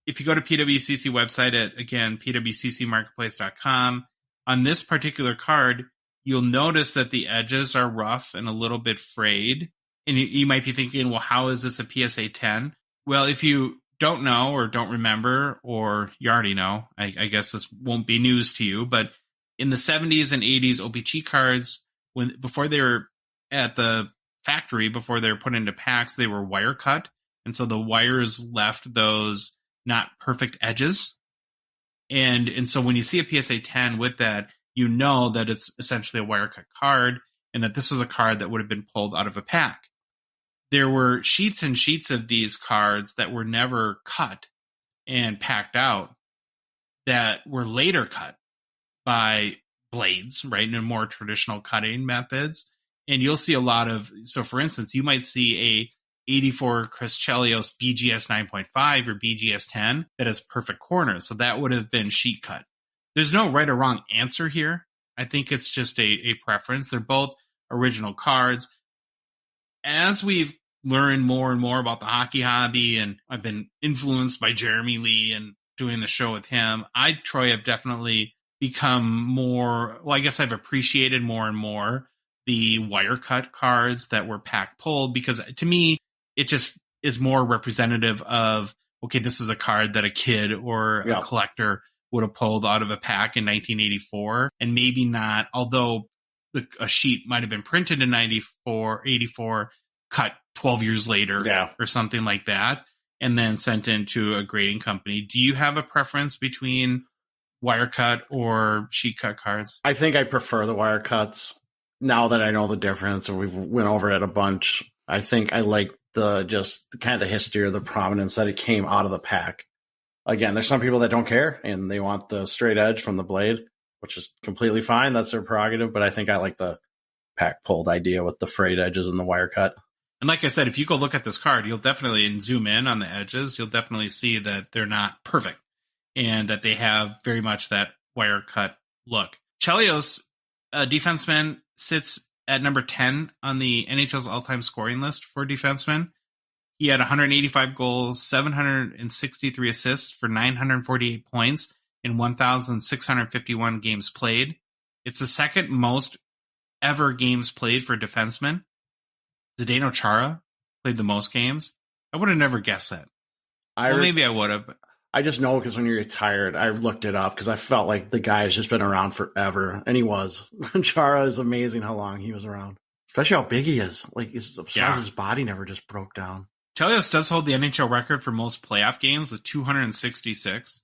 If you go to PWCC website at, again, PWCCmarketplace.com, on this particular card, you'll notice that the edges are rough and a little bit frayed. And you might be thinking, well, how is this a PSA 10? Well, if you don't know or don't remember, or you already know, I guess this won't be news to you, but in the 70s and 80s OPG cards, before they were at the factory, before they were put into packs, they were wire cut. And so the wires left those not perfect edges. And so when you see a PSA 10 with that, you know that it's essentially a wire cut card and that this was a card that would have been pulled out of a pack. There were sheets and sheets of these cards that were never cut and packed out that were later cut by blades, right, in more traditional cutting methods. And you'll see a lot of, so for instance, you might see a 84 Chris Chelios BGS 9.5 or BGS 10 that has perfect corners. So that would have been sheet cut. There's no right or wrong answer here. I think it's just a preference. They're both original cards. As we've learned more and more about the hockey hobby, and I've been influenced by Jeremy Lee and doing the show with him, Troy, have definitely become more, well, I guess I've appreciated more and more the wire cut cards that were pack pulled, because to me, it just is more representative of, okay, this is a card that a kid or a collector would have pulled out of a pack in 1984, and maybe not, although a sheet might have been printed in 84, cut 12 years later or something like that, and then sent into a grading company. Do you have a preference between wire cut or sheet cut cards? I think I prefer the wire cuts now that I know the difference, or we've went over it a bunch. I think I like just kind of the history or the prominence that it came out of the pack. Again, there's some people that don't care and they want the straight edge from the blade, which is completely fine. That's their prerogative. But I think I like the pack pulled idea with the frayed edges and the wire cut. And like I said, if you go look at this card, you'll definitely, and zoom in on the edges, you'll definitely see that they're not perfect and that they have very much that wire cut look. Chelios, a defenseman, sits at number 10 on the NHL's all-time scoring list for defensemen. He had 185 goals, 763 assists for 948 points in 1,651 games played. It's the second most ever games played for defensemen. Zdeno Chara played the most games. I would have never guessed that. Maybe I would have. But I just know because when you're retired, I looked it up because I felt like the guy has just been around forever. And he was. Chara is amazing how long he was around. Especially how big he is. Like, his body never just broke down. Chelios does hold the NHL record for most playoff games with 266.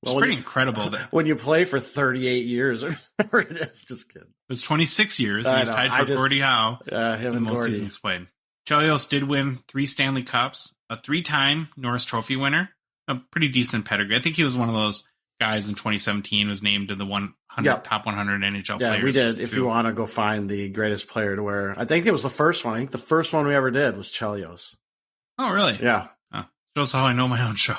It's pretty incredible. When you play for 38 years or whatever it is, just kidding. It was 26 years. He's tied for Gordie Howe. Him and most Gordie. Seasons played. Chelios did win 3 Stanley Cups, a 3-time Norris Trophy winner, a pretty decent pedigree. I think he was one of those guys in 2017 was named to the top 100 NHL players. Yeah, we did. If you want to go find the greatest player to wear, I think it was the first one. I think the first one we ever did was Chelios. Oh, really? Yeah. Oh, Shows how I know my own show.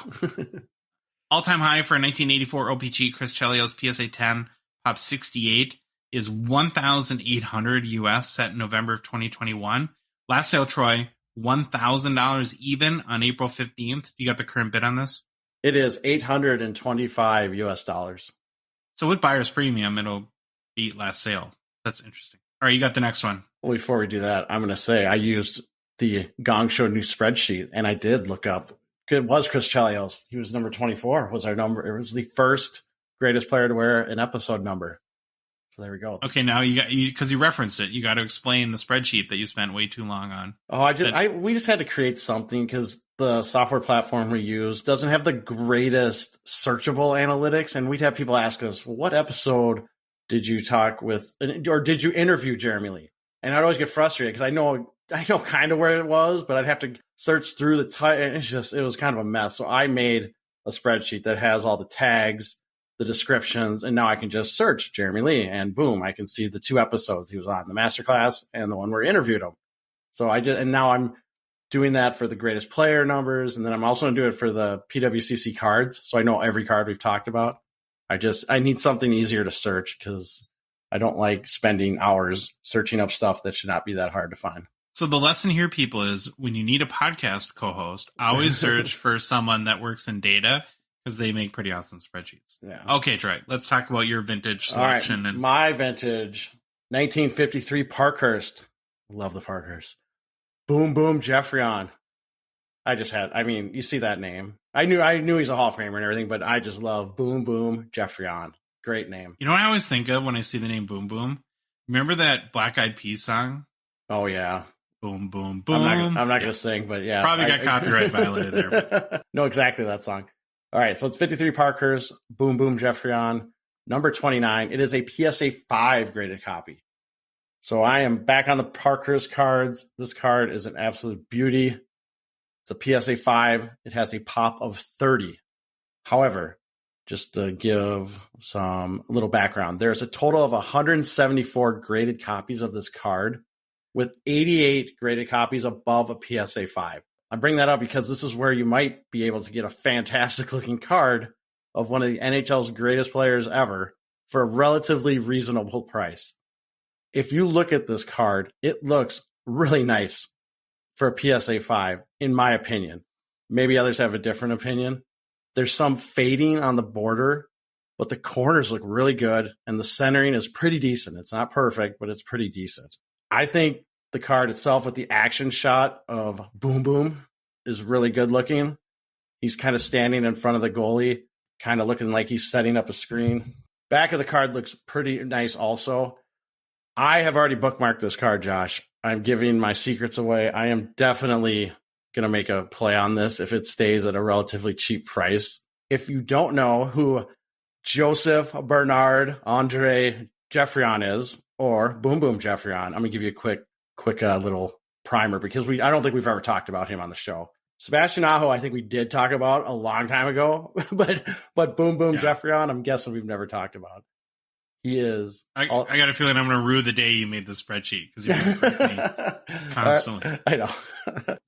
All-time high for a 1984 OPG Chris Chelios PSA 10 Pop 68 is $1,800 US, set in November of 2021. Last sale, Troy, $1,000 even on April 15th. You got the current bid on this? It is $825 US. So with buyer's premium, it'll beat last sale. That's interesting. All right, you got the next one. Well, before we do that, I'm going to say I used the Gong Show new spreadsheet, and I did look up. It was Chris Chelios. He was number 24, was our number. It was the first greatest player to wear an episode number. So there we go. Okay, now because you referenced it, you got to explain the spreadsheet that you spent way too long on. Oh, we just had to create something because the software platform we use doesn't have the greatest searchable analytics, and we'd have people ask us, well, what episode did you talk with, or did you interview Jeremy Lee? And I'd always get frustrated because I know kind of where it was, but I'd have to search through the title. It was kind of a mess. So I made a spreadsheet that has all the tags, the descriptions, and now I can just search Jeremy Lee, and boom, I can see the 2 episodes he was on, the masterclass and the one where I interviewed him. So and now I'm doing that for the greatest player numbers, and then I'm also going to do it for the PWCC cards, so I know every card we've talked about. I need something easier to search because I don't like spending hours searching up stuff that should not be that hard to find. So the lesson here, people, is when you need a podcast co-host, always search for someone that works in data, because they make pretty awesome spreadsheets. Yeah. Okay, Troy, let's talk about your vintage selection. All right, my vintage, 1953 Parkhurst. Love the Parkhurst. Boom Boom Jeffrion. You see that name. I knew he's a Hall of Famer and everything, but I just love Boom Boom Jeffrion. Great name. You know what I always think of when I see the name Boom Boom? Remember that Black Eyed Peas song? Oh, yeah. Boom, boom, boom. I'm not going to sing, but yeah. Probably got copyright violated there. No, exactly that song. All right, so it's 53 Parkhurst, Boom Boom Jeffrion, number 29. It is a PSA 5 graded copy. So I am back on the Parkhurst cards. This card is an absolute beauty. It's a PSA 5. It has a pop of 30. However, just to give some little background, there's a total of 174 graded copies of this card, with 88 graded copies above a PSA 5. I bring that up because this is where you might be able to get a fantastic looking card of one of the NHL's greatest players ever for a relatively reasonable price. If you look at this card, it looks really nice for a PSA 5, in my opinion. Maybe others have a different opinion. There's some fading on the border, but the corners look really good, and the centering is pretty decent. It's not perfect, but it's pretty decent. I think the card itself with the action shot of Boom Boom is really good looking. He's kind of standing in front of the goalie, kind of looking like he's setting up a screen. Back of the card looks pretty nice also. I have already bookmarked this card, Josh. I'm giving my secrets away. I am definitely going to make a play on this if it stays at a relatively cheap price. If you don't know who Joseph Bernard Andre Jeffrion is, or Boom Boom Jeffrion, I'm going to give you a quick little primer because I don't think we've ever talked about him on the show. Sebastian Aho, I think we did talk about a long time ago, but Boom Boom Jeffrion, I'm guessing we've never talked about. He is. I got a feeling I'm going to rue the day you made the spreadsheet because you're correct me constantly. I know.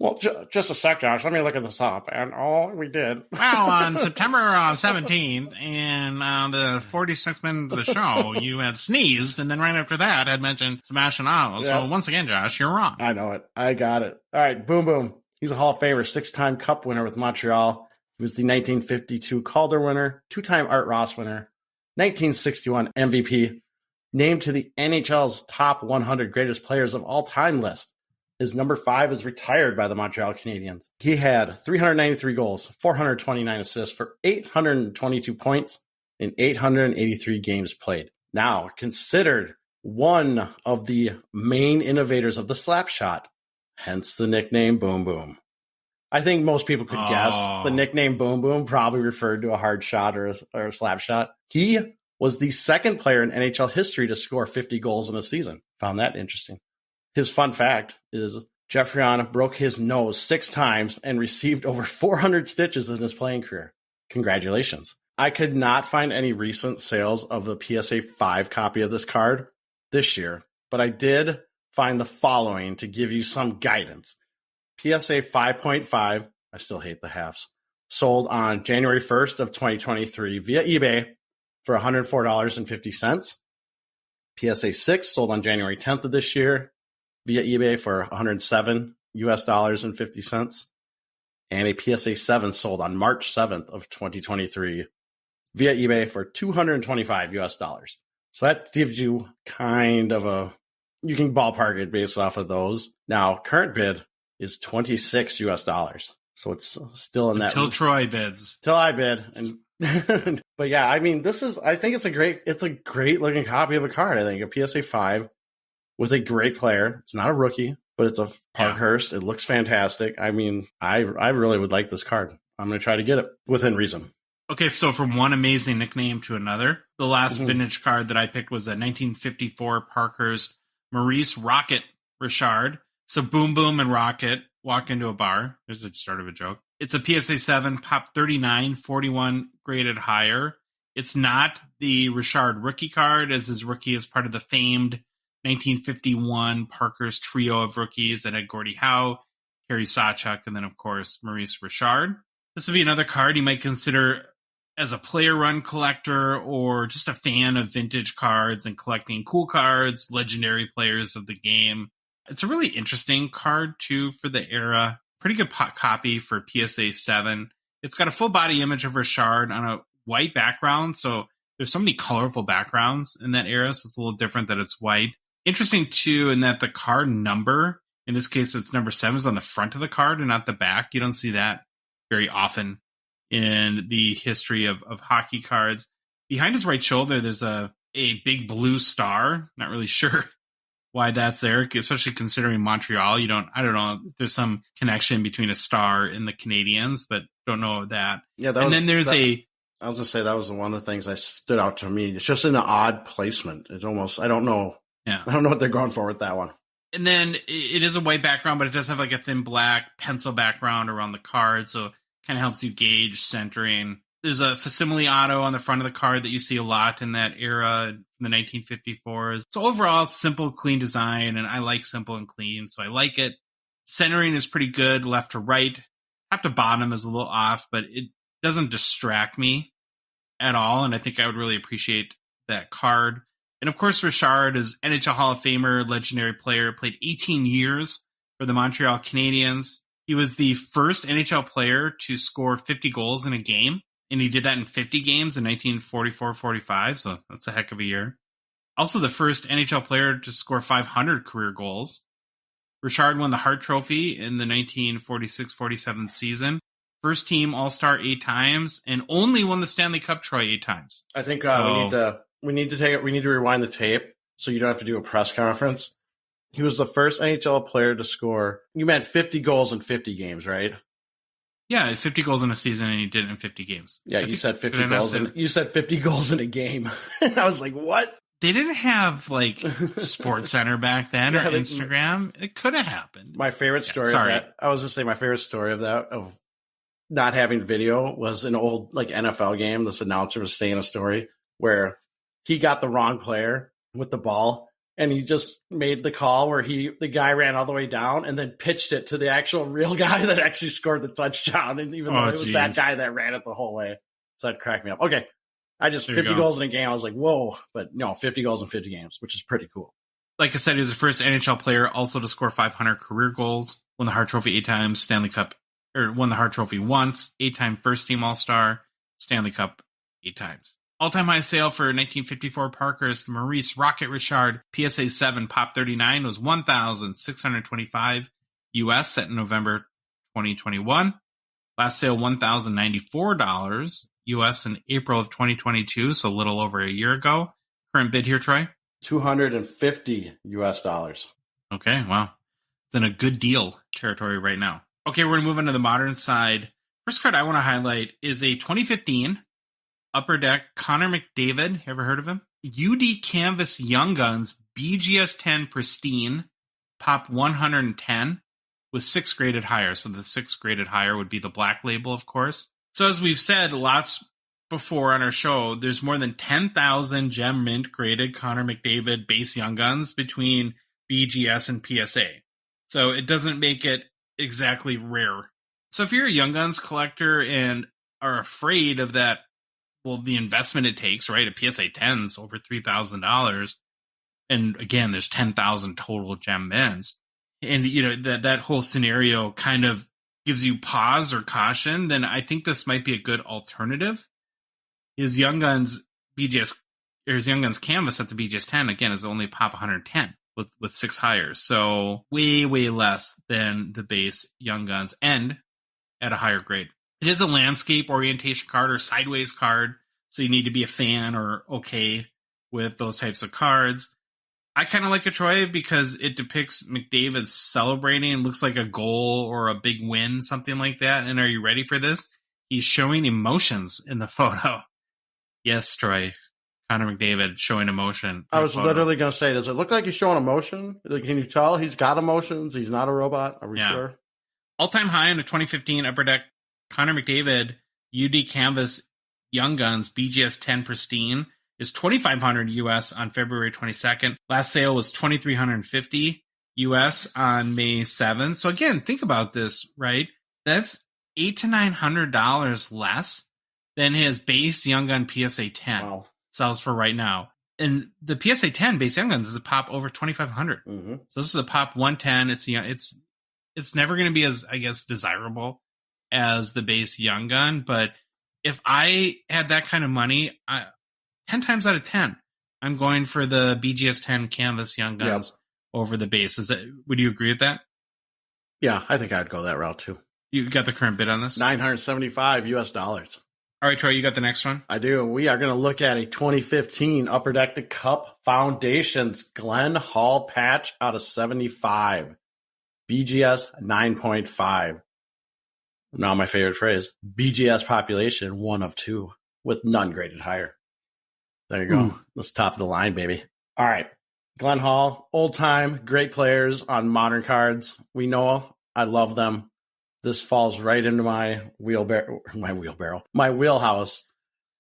Well, just a sec, Josh. Let me look at this up. And we did. Well, on September 17th, in the 46th minute of the show, you had sneezed, and then right after that, had mentioned Sebastian Aho. So once again, Josh, you're wrong. I know it. I got it. All right, Boom Boom. He's a Hall of Famer, 6-time Cup winner with Montreal. He was the 1952 Calder winner, 2-time Art Ross winner, 1961 MVP, named to the NHL's top 100 greatest players of all time list. His number 5 is retired by the Montreal Canadiens. He had 393 goals, 429 assists for 822 points in 883 games played. Now, considered one of the main innovators of the slap shot, hence the nickname Boom Boom. I think most people could guess the nickname Boom Boom probably referred to a hard shot or a slap shot. He was the second player in NHL history to score 50 goals in a season. Found that interesting. His fun fact is Jeffrion broke his nose 6 times and received over 400 stitches in his playing career. Congratulations. I could not find any recent sales of the PSA 5 copy of this card this year, but I did find the following to give you some guidance. PSA 5.5 I still hate the halves. Sold on January 1st of 2023 via eBay for $104.50. PSA 6 sold on January 10th of this year via eBay for $107.50. And a PSA 7 sold on March 7th of 2023 via eBay for $225. So that gives you kind of you can ballpark it based off of those. Now, current bid is $26. So it's still in that. Until Troy bids. Till I bid. And but yeah, I mean, I think it's a great looking copy of a card. I think a PSA 5 with a great player. It's not a rookie, but it's a Parkhurst. It looks fantastic. I mean, I really would like this card. I'm going to try to get it within reason. Okay, so from one amazing nickname to another, the last vintage card that I picked was a 1954 Parkhurst Maurice Rocket Richard. So Boom Boom and Rocket walk into a bar. There's the start of a joke. It's a PSA 7, Pop 39, 41 graded higher. It's not the Richard rookie card, as his rookie is part of the famed 1951 Parkhurst trio of rookies that had Gordie Howe, Terry Tkahcuk, and then, of course, Maurice Richard. This would be another card you might consider as a player run collector or just a fan of vintage cards and collecting cool cards, legendary players of the game. It's a really interesting card, too, for the era. Pretty good copy for PSA 7. It's got a full body image of Richard on a white background. So there's so many colorful backgrounds in that era. So it's a little different that it's white. Interesting, too, in that the card number, in this case, it's number 7, is on the front of the card and not the back. You don't see that very often in the history of hockey cards. Behind his right shoulder, there's a big blue star. Not really sure why that's there, especially considering Montreal. I don't know if there's some connection between a star and the Canadiens, but don't know that. Yeah, then there's I was gonna say that was one of the things that stood out to me. It's just an odd placement. It's almost, I don't know. Yeah, I don't know what they're going for with that one. And then it is a white background, but it does have like a thin black pencil background around the card, so it kind of helps you gauge centering. There's a facsimile auto on the front of the card that you see a lot in that era, in the 1954s. So overall, it's simple, clean design, and I like simple and clean, so I like it. Centering is pretty good, left to right. Top to bottom is a little off, but it doesn't distract me at all, and I think I would really appreciate that card. And of course, Richard is NHL Hall of Famer, legendary player, played 18 years for the Montreal Canadiens. He was the first NHL player to score 50 goals in a game. And he did that in 50 games in 1944-45, so that's a heck of a year. Also the first NHL player to score 500 career goals. Richard won the Hart Trophy in the 1946-47 season. First team All-Star 8 times, and only won the Stanley Cup Troy 8 times. I think we need to rewind the tape so you don't have to do a press conference. He was the first NHL player to score. You meant 50 goals in 50 games, right? Yeah, 50 goals in a season, and he did it in 50 games. Yeah, you said 50 goals. You said 50 goals in a game. I was like, what? They didn't have like Sports Center back then or Instagram. It could have happened. My favorite story of that. I was just saying my favorite story of not having video was an old like NFL game. This announcer was saying a story where he got the wrong player with the ball. And he just made the call where the guy ran all the way down and then pitched it to the actual real guy that actually scored the touchdown. And even though it was that guy that ran it the whole way. So that cracked me up. Okay. 50 goals in a game. I was like, whoa. But no, 50 goals in 50 games, which is pretty cool. Like I said, he was the first NHL player also to score 500 career goals. Won the Hart Trophy 8 times, won the Hart Trophy once, 8-time first team All-Star, Stanley Cup 8 times. All-time high sale for 1954 Parkhurst Maurice Rocket Richard PSA 7 Pop 39 was $1,625 US, set in November 2021. Last sale $1,094 US in April of 2022, so a little over a year ago. Current bid here, Troy? $250 US. Okay, wow. It's in a good deal territory right now. Okay, we're going to move into the modern side. First card I want to highlight is a 2015 Upper Deck Connor McDavid. Ever heard of him? UD Canvas Young Guns BGS 10 Pristine Pop 110 with 6 graded higher. So the 6 graded higher would be the black label, of course. So as we've said lots before on our show, there's more than 10,000 gem mint graded Connor McDavid base Young Guns between BGS and PSA. So it doesn't make it exactly rare So if you're a Young Guns collector and are afraid of that, well, the investment it takes, right? A PSA 10's over $3,000. And again, there's 10,000 total gem bins. And, that whole scenario kind of gives you pause or caution. Then I think this might be a good alternative. His Young Guns canvas at the BGS 10, again, is only pop 110 with 6 hires. So way, way less than the base Young Guns and at a higher grade. It is a landscape orientation card or sideways card, so you need to be a fan or okay with those types of cards. I kind of like it, Troy, because it depicts McDavid celebrating. It looks like a goal or a big win, something like that. And are you ready for this? He's showing emotions in the photo. Yes, Troy. Connor McDavid showing emotion. I was literally going to say, does it look like he's showing emotion? Can you tell he's got emotions? He's not a robot? Are we sure? All-time high in the 2015 Upper Deck Connor McDavid UD Canvas Young Guns BGS 10 Pristine is $2,500 US on February 22nd. Last sale was $2,350 US on May 7th. So again, think about this, right? That's $800 to $900 less than his base Young Gun PSA 10 sells for right now. And the PSA 10 base Young Guns is a pop over $2,500. Mm-hmm. So this is a pop 110. It's never going to be as, I guess, desirable as the base Young Gun. But if I had that kind of money, 10 times out of 10, I'm going for the BGS 10 Canvas Young Guns over the base. Would you agree with that? Yeah, I think I'd go that route too. You got the current bid on this? $975 US. All right, Troy, you got the next one? I do. We are going to look at a 2015 Upper Deck the Cup Foundations Glenn Hall patch out of 75. BGS 9.5. Now my favorite phrase, BGS population 1 of 2 with none graded higher. There you go. Ooh. That's top of the line, baby. All right. Glenn Hall, old time, great players on modern cards. We know I love them. This falls right into my wheelhouse.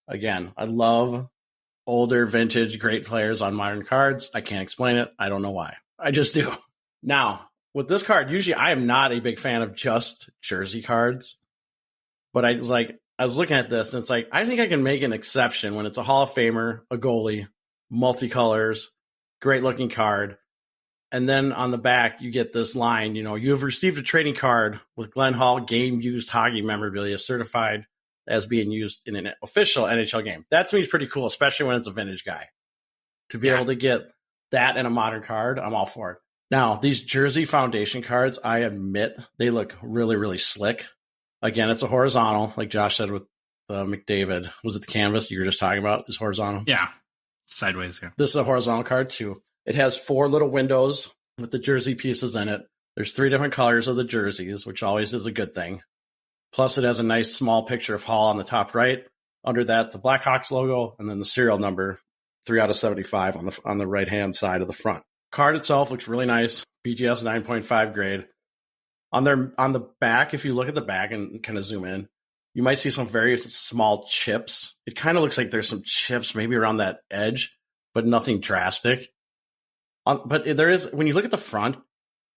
Again, I love older, vintage, great players on modern cards. I can't explain it. I don't know why. I just do. Now, with this card, usually I am not a big fan of just jersey cards. But I was looking at this, and it's like, I think I can make an exception when it's a Hall of Famer, a goalie, multicolors, great-looking card. And then on the back, you get this line, you have received a trading card with Glenn Hall game-used hockey memorabilia certified as being used in an official NHL game. That to me is pretty cool, especially when it's a vintage guy. To be able to get that in a modern card, I'm all for it. Now, these Jersey Foundation cards, I admit, they look really, really slick. Again, it's a horizontal, like Josh said with McDavid. Was it the canvas you were just talking about? Is horizontal? Yeah. Sideways, yeah. This is a horizontal card, too. It has 4 little windows with the jersey pieces in it. There's 3 different colors of the jerseys, which always is a good thing. Plus, it has a nice small picture of Hall on the top right. Under that, the Blackhawks logo, and then the serial number, 3 out of 75 on the right-hand side of the front. Card itself looks really nice. BGS 9.5 grade. On the back, if you look at the back and kind of zoom in, you might see some very small chips. It kind of looks like there's some chips maybe around that edge, but nothing drastic. But there is, when you look at the front,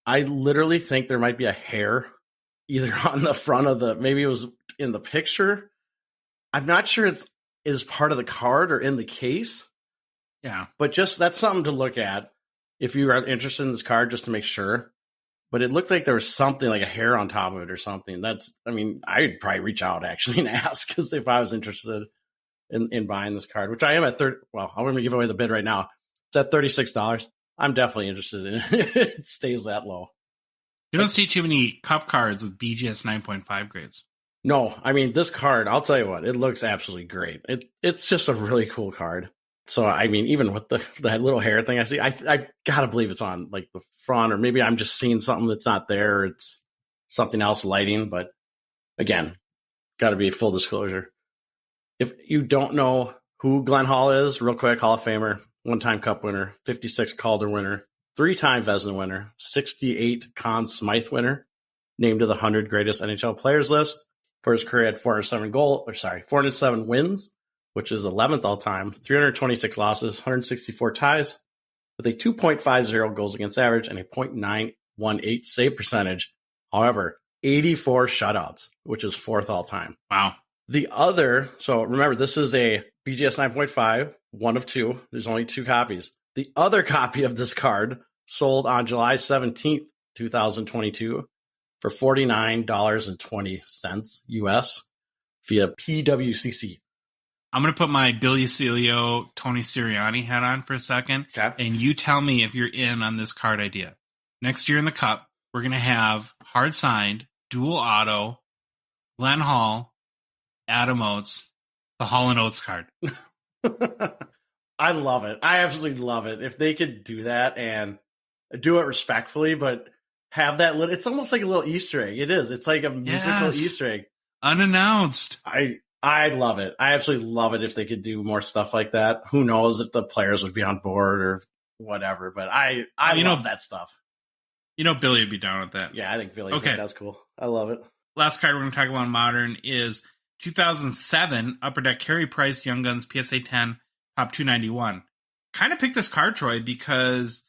I literally think there might be a hair either on the front of maybe it was in the picture. I'm not sure it is part of the card or in the case. Yeah. But just that's something to look at if you are interested in this card, just to make sure. But it looked like there was something like a hair on top of it or something. I'd probably reach out actually and ask, because if I was interested in buying this card, which I am at I'm going to give away the bid right now. It's at $36. I'm definitely interested in it. It stays that low. You don't see too many cup cards with BGS 9.5 grades. No, this card, I'll tell you what, it looks absolutely great. It's just a really cool card. So, even with that little hair thing I see, I've got to believe it's on like the front, or maybe I'm just seeing something that's not there. It's something else lighting. But again, got to be full disclosure. If you don't know who Glenn Hall is, real quick, Hall of Famer, 1-time Cup winner, 56 Calder winner, 3-time Vezina winner, 68 Conn Smythe winner, named to the 100 greatest NHL players list. For his career, had 407 wins, which is 11th all-time, 326 losses, 164 ties, with a 2.50 goals against average and a .918 save percentage. However, 84 shutouts, which is 4th all time. Wow. The other, so remember, this is a BGS 9.5, one of 2. There's only 2 copies. The other copy of this card sold on July 17th, 2022 for $49.20 US via PWCC. I'm going to put my Billy Celio, Tony Sirianni hat on for a second. Okay. And you tell me if you're in on this card idea. Next year in the Cup, we're going to have hard signed, dual auto, Glenn Hall, Adam Oates, the Hall and Oates card. I love it. I absolutely love it. If they could do that and do it respectfully, but have that little, it's almost like a little Easter egg. It is. It's like a musical Easter egg. Unannounced. I love it. I absolutely love it if they could do more stuff like that. Who knows if the players would be on board or whatever, but I love that stuff. You know Billy would be down with that. Yeah, I think Billy would. That's cool. I love it. Last card we're going to talk about Modern is 2007 Upper Deck Carey Price Young Guns PSA 10 Top 291. Kind of picked this card, Troy, because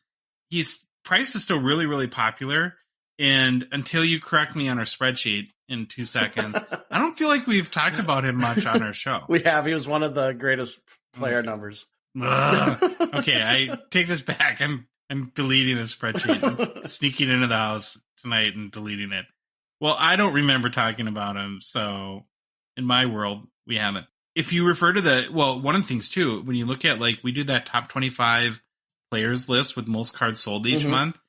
Price is still really, really popular. And until you correct me on our spreadsheet in 2 seconds, I don't feel like we've talked about him much on our show. We have. He was one of the greatest player numbers. Okay, I take this back. I'm deleting the spreadsheet. I'm sneaking into the house tonight and deleting it. Well, I don't remember talking about him, so in my world, we haven't. If you refer to one of the things, too, when you look at, we do that top 25 players list with most cards sold each month,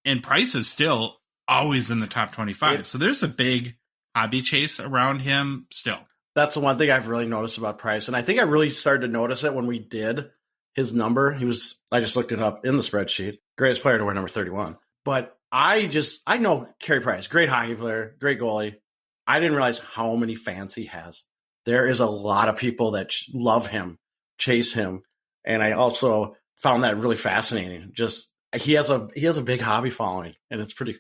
and Price is still always in the top 25. So there's a big hobby chase around him still. That's the one thing I've really noticed about Price, and I think I really started to notice it when we did his number. I just looked it up in the spreadsheet. Greatest player to wear number 31. But I know Carey Price, great hockey player, great goalie. I didn't realize how many fans he has. There is a lot of people that love him, chase him, and I also found that really fascinating. Just he has a big hobby following, and it's pretty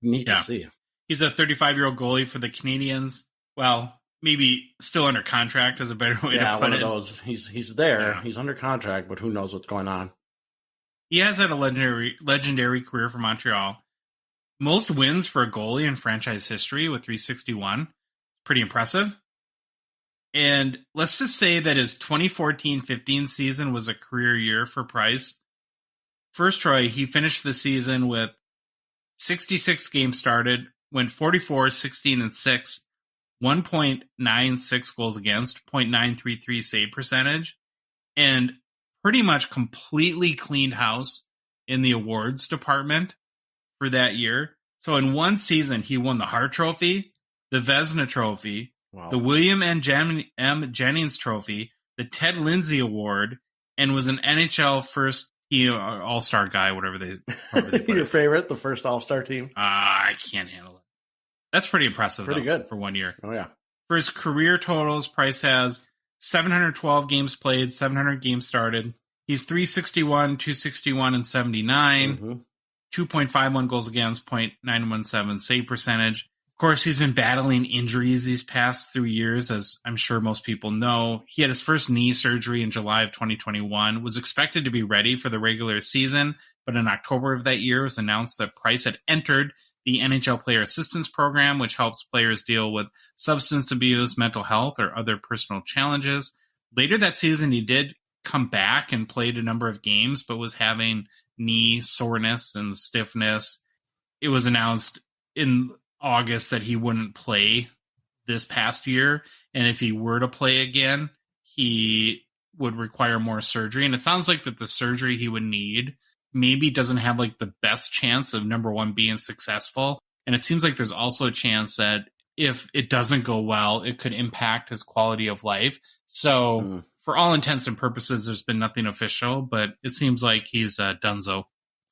neat to see. He's a 35-year-old goalie for the Canadiens. Well, maybe still under contract is a better way to put it. Yeah, one of those. He's there. Yeah. He's under contract, but who knows what's going on. He has had a legendary career for Montreal. Most wins for a goalie in franchise history with 361. Pretty impressive. And let's just say that his 2014-15 season was a career year for Price. First, Troy, he finished the season with 66 games started, went 44-16-6, 1.96 goals against, .933 save percentage, and pretty much completely cleaned house in the awards department for that year. So in one season, he won the Hart Trophy, the Vezina Trophy, the William M. Jennings Trophy, the Ted Lindsay Award, and was an NHL first all-star guy, whatever they put Your favorite, the first all-star team? I can't handle it. That's pretty impressive. Pretty good for 1 year. Oh, yeah. For his career totals, Price has 712 games played, 700 games started. He's 361, 261, and 79. 2.51 goals against, .917 save percentage. Of course, he's been battling injuries these past 3 years, as I'm sure most people know. He had his first knee surgery in July of 2021, was expected to be ready for the regular season, but in October of that year, it was announced that Price had entered the NHL Player Assistance Program, which helps players deal with substance abuse, mental health, or other personal challenges. Later that season, he did come back and played a number of games, but was having knee soreness and stiffness. It was announced in August that he wouldn't play this past year, and if he were to play again, he would require more surgery. And it sounds like that the surgery he would need maybe doesn't have the best chance of number one being successful. And it seems like there's also a chance that if it doesn't go well, it could impact his quality of life. So for all intents and purposes, there's been nothing official, but it seems like he's donezo.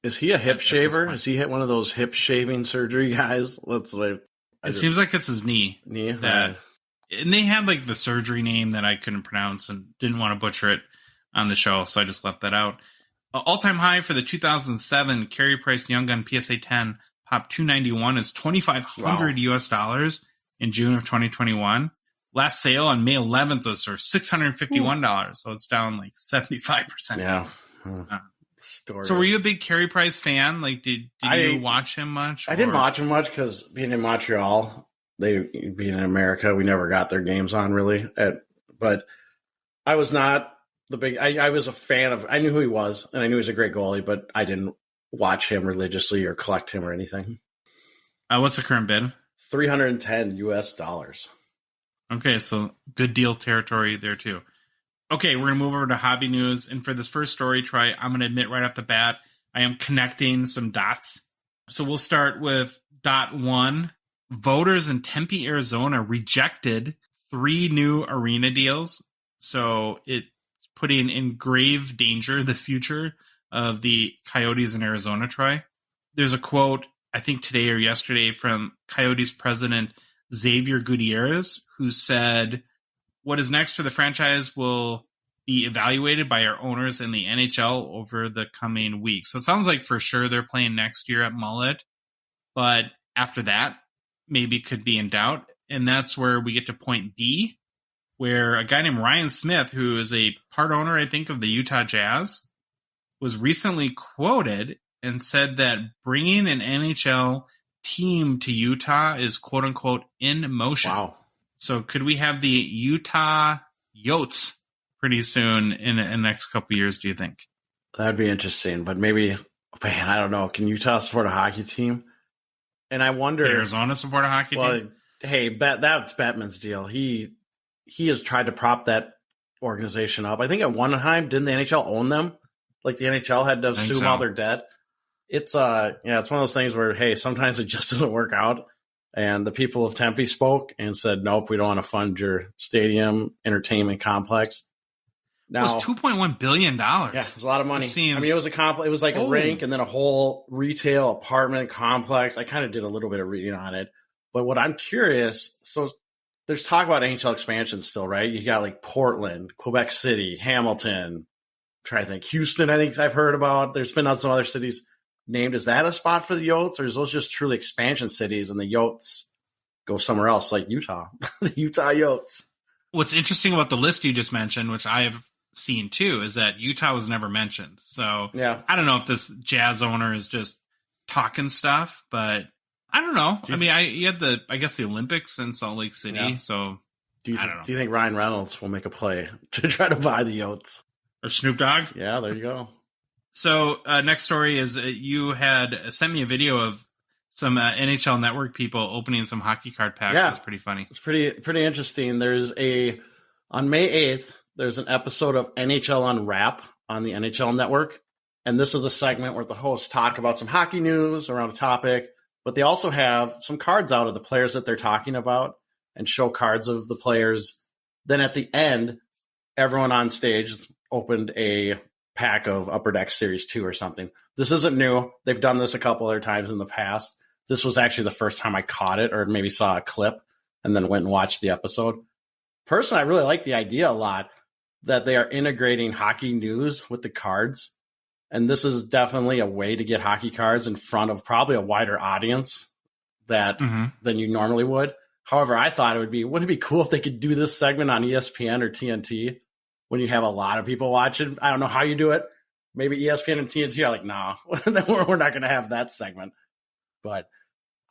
Is he a hip shaver? Is he one of those hip shaving surgery guys? Seems like it's his knee. And they had the surgery name that I couldn't pronounce and didn't want to butcher it on the show, so I just left that out. All-time high for the 2007 Carey Price Young Gun PSA 10 Pop 291 is $2,500 US in June of 2021. Last sale on May 11th was for $651, so it's down 75%. Yeah. story. So were you a big Carey Price fan? Like, did you watch him much? I didn't watch him much because being in Montreal, being in America, we never got their games on really. But I was not the big. I was a fan of. I knew who he was, and I knew he was a great goalie, but I didn't watch him religiously or collect him or anything. What's the current bid? $310. Okay, so good deal territory there too. Okay, we're going to move over to hobby news. And for this first story, Troy, I'm going to admit right off the bat, I am connecting some dots. So we'll start with dot 1. Voters in Tempe, Arizona rejected 3 new arena deals. So it's putting in grave danger the future of the Coyotes in Arizona, Troy. There's a quote, I think today or yesterday, from Coyotes president Xavier Gutierrez, who said, "What is next for the franchise will be evaluated by our owners in the NHL over the coming weeks." So it sounds like for sure they're playing next year at Mullet, but after that, maybe could be in doubt. And that's where we get to point B, where a guy named Ryan Smith, who is a part owner, I think, of the Utah Jazz, was recently quoted and said that bringing an NHL team to Utah is quote unquote in motion. Wow. So could we have the Utah Yotes pretty soon in the next couple of years, do you think? That'd be interesting, but maybe, man, I don't know. Can Utah support a hockey team? And I wonder. Can Arizona support a hockey team? Hey, that's Batman's deal. He has tried to prop that organization up. I think at one time, didn't the NHL own them? Like the NHL had to assume all their debt. It's it's one of those things where, hey, sometimes it just doesn't work out. And the people of Tempe spoke and said, nope, we don't want to fund your stadium entertainment complex. Now, it was $2.1 billion. Yeah, it was a lot of money. I mean, it was like a rink and then a whole retail apartment complex. I kind of did a little bit of reading on it. But what I'm curious, so there's talk about NHL expansion still, right? You got like Portland, Quebec City, Hamilton, try to think, Houston, I think I've heard about. There's been on some other cities named. Is that a spot for the Yotes, or is those just truly expansion cities and the Yotes go somewhere else like Utah? The Utah Yotes. What's interesting about the list you just mentioned, which I have seen too, is that Utah was never mentioned. So yeah. I don't know if this Jazz owner is just talking stuff, but I don't know. You had the Olympics in Salt Lake City. Yeah. So do you think Ryan Reynolds will make a play to try to buy the Yotes? Or Snoop Dogg? Yeah, there you go. So next story is you had sent me a video of some NHL Network people opening some hockey card packs. Yeah. It was pretty funny. It's pretty interesting. On May 8th, there's an episode of NHL Unwrap on the NHL Network. And this is a segment where the hosts talk about some hockey news around a topic, but they also have some cards out of the players that they're talking about and show cards of the players. Then at the end, everyone on stage opened a pack of Upper Deck Series 2 or something. This isn't new. They've done this a couple other times in the past. This was actually the first time I caught it, or maybe saw a clip and then went and watched the episode. Personally, I really like the idea a lot that they are integrating hockey news with the cards. And this is definitely a way to get hockey cards in front of probably a wider audience than you normally would. However, I thought wouldn't it be cool if they could do this segment on ESPN or TNT when you have a lot of people watching? I don't know how you do it. Maybe ESPN and TNT are like, nah, we're not going to have that segment. But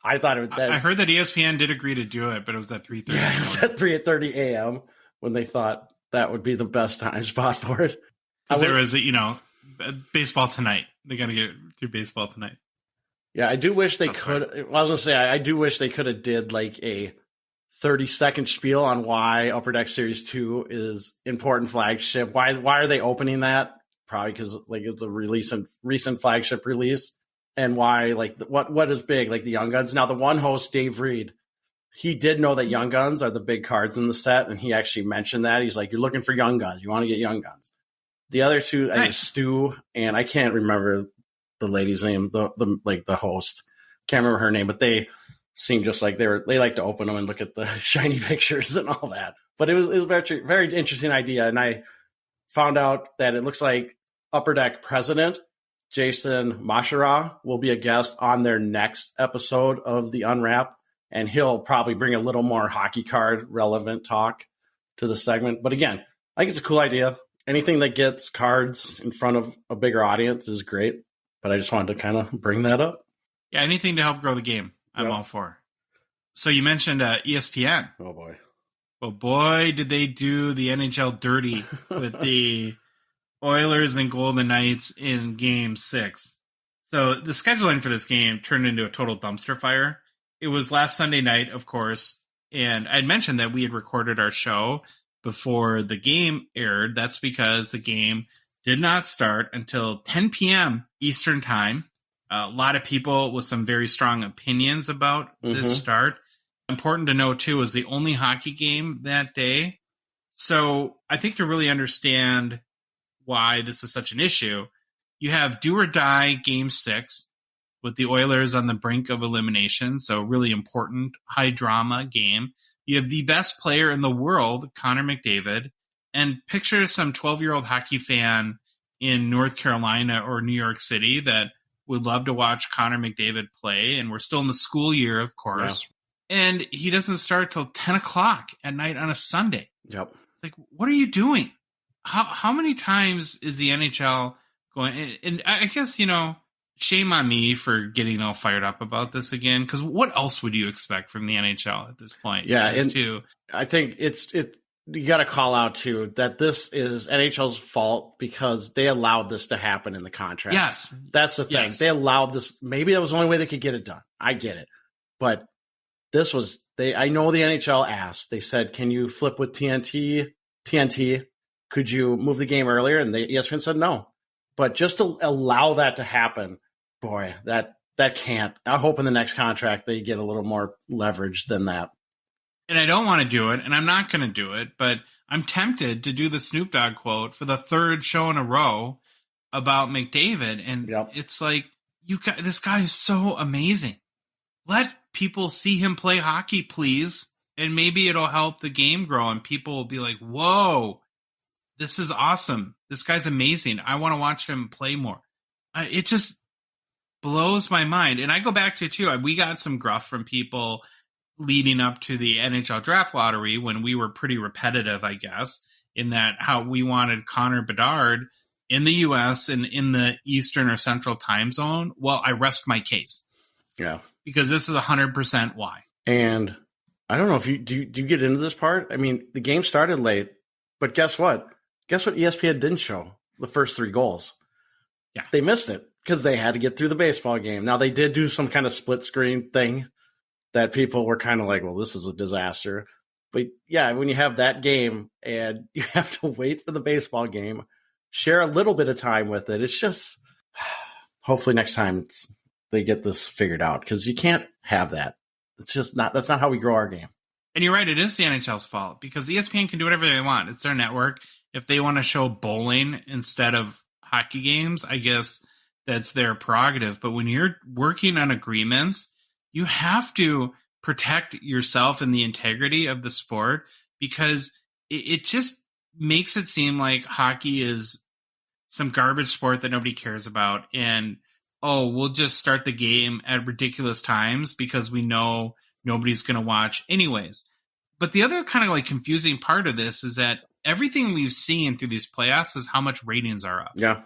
I thought I heard that ESPN did agree to do it, but it was at 3:30. Yeah, it was at 3:30 a.m. when they thought that would be the best time spot for it. Because there was, baseball tonight. They got to get through baseball tonight. Yeah, I do wish they could. Right. I was going to say, I do wish they could have did like a 30-second spiel on why Upper Deck Series 2 is important flagship. Why are they opening that? Probably because it's a recent flagship release. And why, what is big, like the Young Guns. Now, the one host, Dave Reed, he did know that Young Guns are the big cards in the set, and he actually mentioned that. He's like, you're looking for Young Guns. You want to get Young Guns. The other two, nice. I think Stu, and I can't remember the lady's name, the host. Can't remember her name, but they seem just like they like to open them and look at the shiny pictures and all that. But it was a very, very interesting idea, and I found out that it looks like Upper Deck president Jason Mashara will be a guest on their next episode of the Unwrap, and he'll probably bring a little more hockey card relevant talk to the segment. But again, I think it's a cool idea. anything that gets cards in front of a bigger audience is great. But I just wanted to kind of bring that up. Yeah, anything to help grow the game, I'm all for. So you mentioned ESPN. Oh, boy. Oh, boy, did they do the NHL dirty with the Oilers and Golden Knights in Game 6. So the scheduling for this game turned into a total dumpster fire. It was last Sunday night, of course, and I'd mentioned that we had recorded our show before the game aired. That's because the game did not start until 10 p.m. Eastern Time. A lot of people with some very strong opinions about this start. Important to know, too, is the only hockey game that day. So I think to really understand why this is such an issue, you have do or die Game 6 with the Oilers on the brink of elimination. So really important, high drama game. You have the best player in the world, Connor McDavid, and picture some 12-year-old hockey fan in North Carolina or New York City that would love to watch Connor McDavid play. And we're still in the school year, of course. Yeah. And he doesn't start till 10 o'clock at night on a Sunday. Yep. It's like, what are you doing? How many times is the NHL going? And I guess, shame on me for getting all fired up about this again, because what else would you expect from the NHL at this point? Yeah, and I think you got to call out, too, that this is NHL's fault because they allowed this to happen in the contract. Yes. That's the thing. Yes. They allowed this. Maybe that was the only way they could get it done. I get it. But this was I know the NHL asked. They said, can you flip with TNT? Could you move the game earlier? And ESPN said no. But just to allow that to happen, boy, that can't. I hope in the next contract they get a little more leverage than that. And I don't want to do it, and I'm not going to do it, but I'm tempted to do the Snoop Dogg quote for the third show in a row about McDavid. And It's like, this guy is so amazing. Let people see him play hockey, please. And maybe it'll help the game grow and people will be like, whoa, this is awesome. This guy's amazing. I want to watch him play more. It just blows my mind. And I go back to, too, we got some gruff from people leading up to the NHL draft lottery when we were pretty repetitive, I guess, in that how we wanted Connor Bedard in the U.S. and in the Eastern or Central time zone. Well, I rest my case. Yeah. Because this is 100% why. And I don't know if you do you get into this part? I mean, the game started late, but guess what? Guess what ESPN didn't show? The first 3 goals. Yeah. They missed it because they had to get through the baseball game. Now, they did do some kind of split screen thing that people were kind of like, well, this is a disaster. But yeah, when you have that game and you have to wait for the baseball game, share a little bit of time with it. It's just, hopefully next time they get this figured out because you can't have that. It's just that's not how we grow our game. And you're right, it is the NHL's fault because ESPN can do whatever they want. It's their network. If they want to show bowling instead of hockey games, I guess that's their prerogative. But when you're working on agreements, you have to protect yourself and the integrity of the sport because it just makes it seem like hockey is some garbage sport that nobody cares about. And, we'll just start the game at ridiculous times because we know nobody's going to watch anyways. But the other kind of like confusing part of this is that everything we've seen through these playoffs is how much ratings are up. Yeah.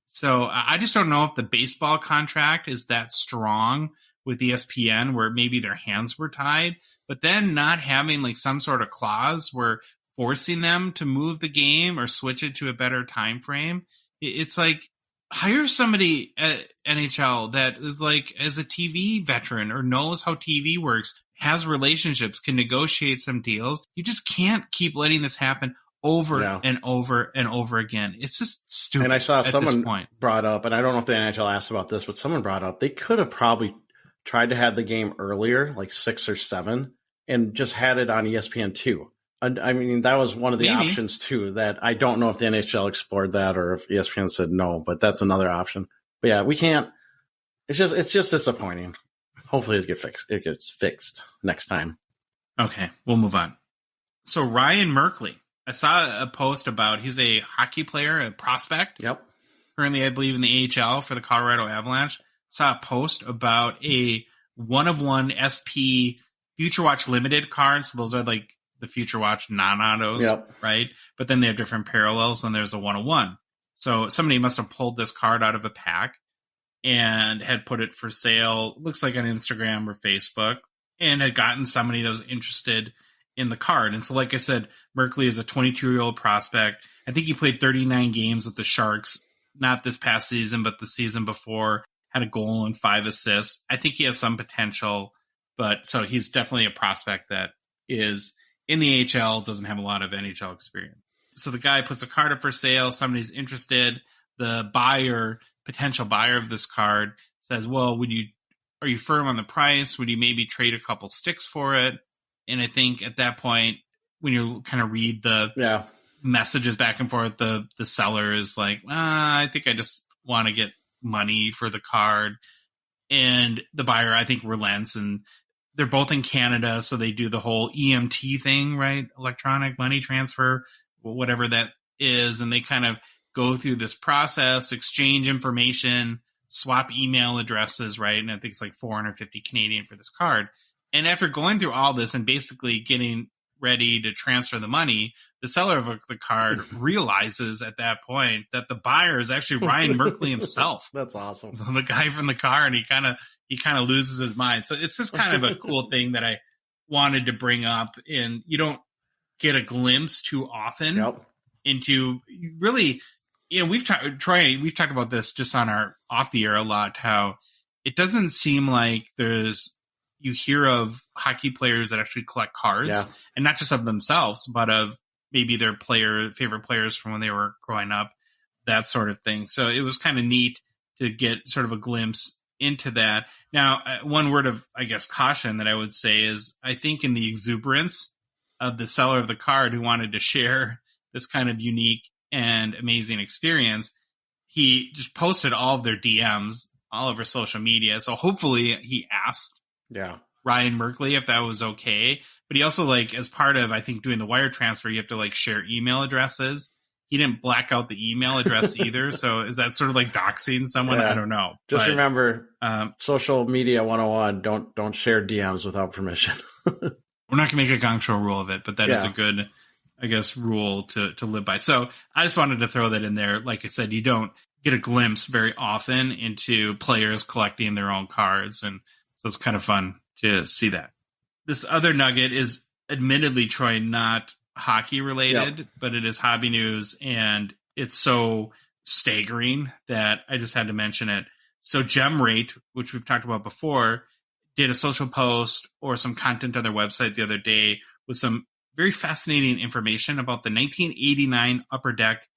So I just don't know if the baseball contract is that strong with ESPN where maybe their hands were tied, but then not having like some sort of clause where forcing them to move the game or switch it to a better time frame. It's like, hire somebody at NHL that is like as a TV veteran or knows how TV works, has relationships, can negotiate some deals. You just can't keep letting this happen over and over and over again. It's just stupid. And I saw someone brought up, and I don't know if the NHL asked about this, but someone brought up they could have probably tried to have the game earlier, like 6 or 7, and just had it on ESPN2. I mean, that was one of the options, too, that I don't know if the NHL explored that or if ESPN said no, but that's another option. But yeah, we can't. It's just disappointing. Hopefully it gets fixed next time. Okay, we'll move on. So Ryan Merkley, I saw a post about he's a hockey player, a prospect. Yep. Currently, I believe in the AHL for the Colorado Avalanche. Saw a post about a 1-of-1 SP Future Watch Limited card. So those are like the Future Watch non-autos, Yep. right? But then they have different parallels, and there's a 101. So somebody must have pulled this card out of a pack and had put it for sale, looks like on Instagram or Facebook, and had gotten somebody that was interested in the card. And so, like I said, Merkley is a 22-year-old prospect. I think he played 39 games with the Sharks, not this past season, but the season before, had a goal and 5 assists. I think he has some potential, but so he's definitely a prospect that is in the AHL, doesn't have a lot of NHL experience. So the guy puts a card up for sale, somebody's interested. The buyer, potential buyer of this card, says, well, are you firm on the price? Would you maybe trade a couple sticks for it? And I think at that point, when you kind of read the messages back and forth, the seller is like, I think I just want to get money for the card. And the buyer, I think, relents, and they're both in Canada, so they do the whole EMT thing, right? Electronic money transfer, whatever that is. And they kind of go through this process, exchange information, swap email addresses, right? And I think it's like 450 Canadian for this card. And after going through all this and basically getting ready to transfer the money, the seller of the card realizes at that point that the buyer is actually Ryan Merkley himself. That's awesome. The guy from the car, and he kind of loses his mind. So it's just kind of a cool thing that I wanted to bring up, and you don't get a glimpse too often into really, we've talked about this just on our off the air a lot, how it doesn't seem like you hear of hockey players that actually collect cards, and not just of themselves, but of maybe their favorite players from when they were growing up, that sort of thing. So it was kind of neat to get sort of a glimpse into that. Now, one word of, I guess, caution that I would say is, I think in the exuberance of the seller of the card who wanted to share this kind of unique and amazing experience, he just posted all of their DMs all over social media. So hopefully he asked Ryan Merkley if that was okay. But he also, as part of, I think, doing the wire transfer, you have to share email addresses. He didn't black out the email address either. So is that sort of like doxing someone? I don't know. Just remember, social media 101, don't share DMs without permission. We're not going to make a Gong Show rule of it, but that is a good, I guess, rule to live by. So I just wanted to throw that in there. Like I said, you don't get a glimpse very often into players collecting their own cards. And so it's kind of fun to see that. This other nugget is admittedly, Troy, not hockey related, but it is hobby news, and it's so staggering that I just had to mention it. So GemRate, which we've talked about before, did a social post or some content on their website the other day with some very fascinating information about the 1989 Upper Deck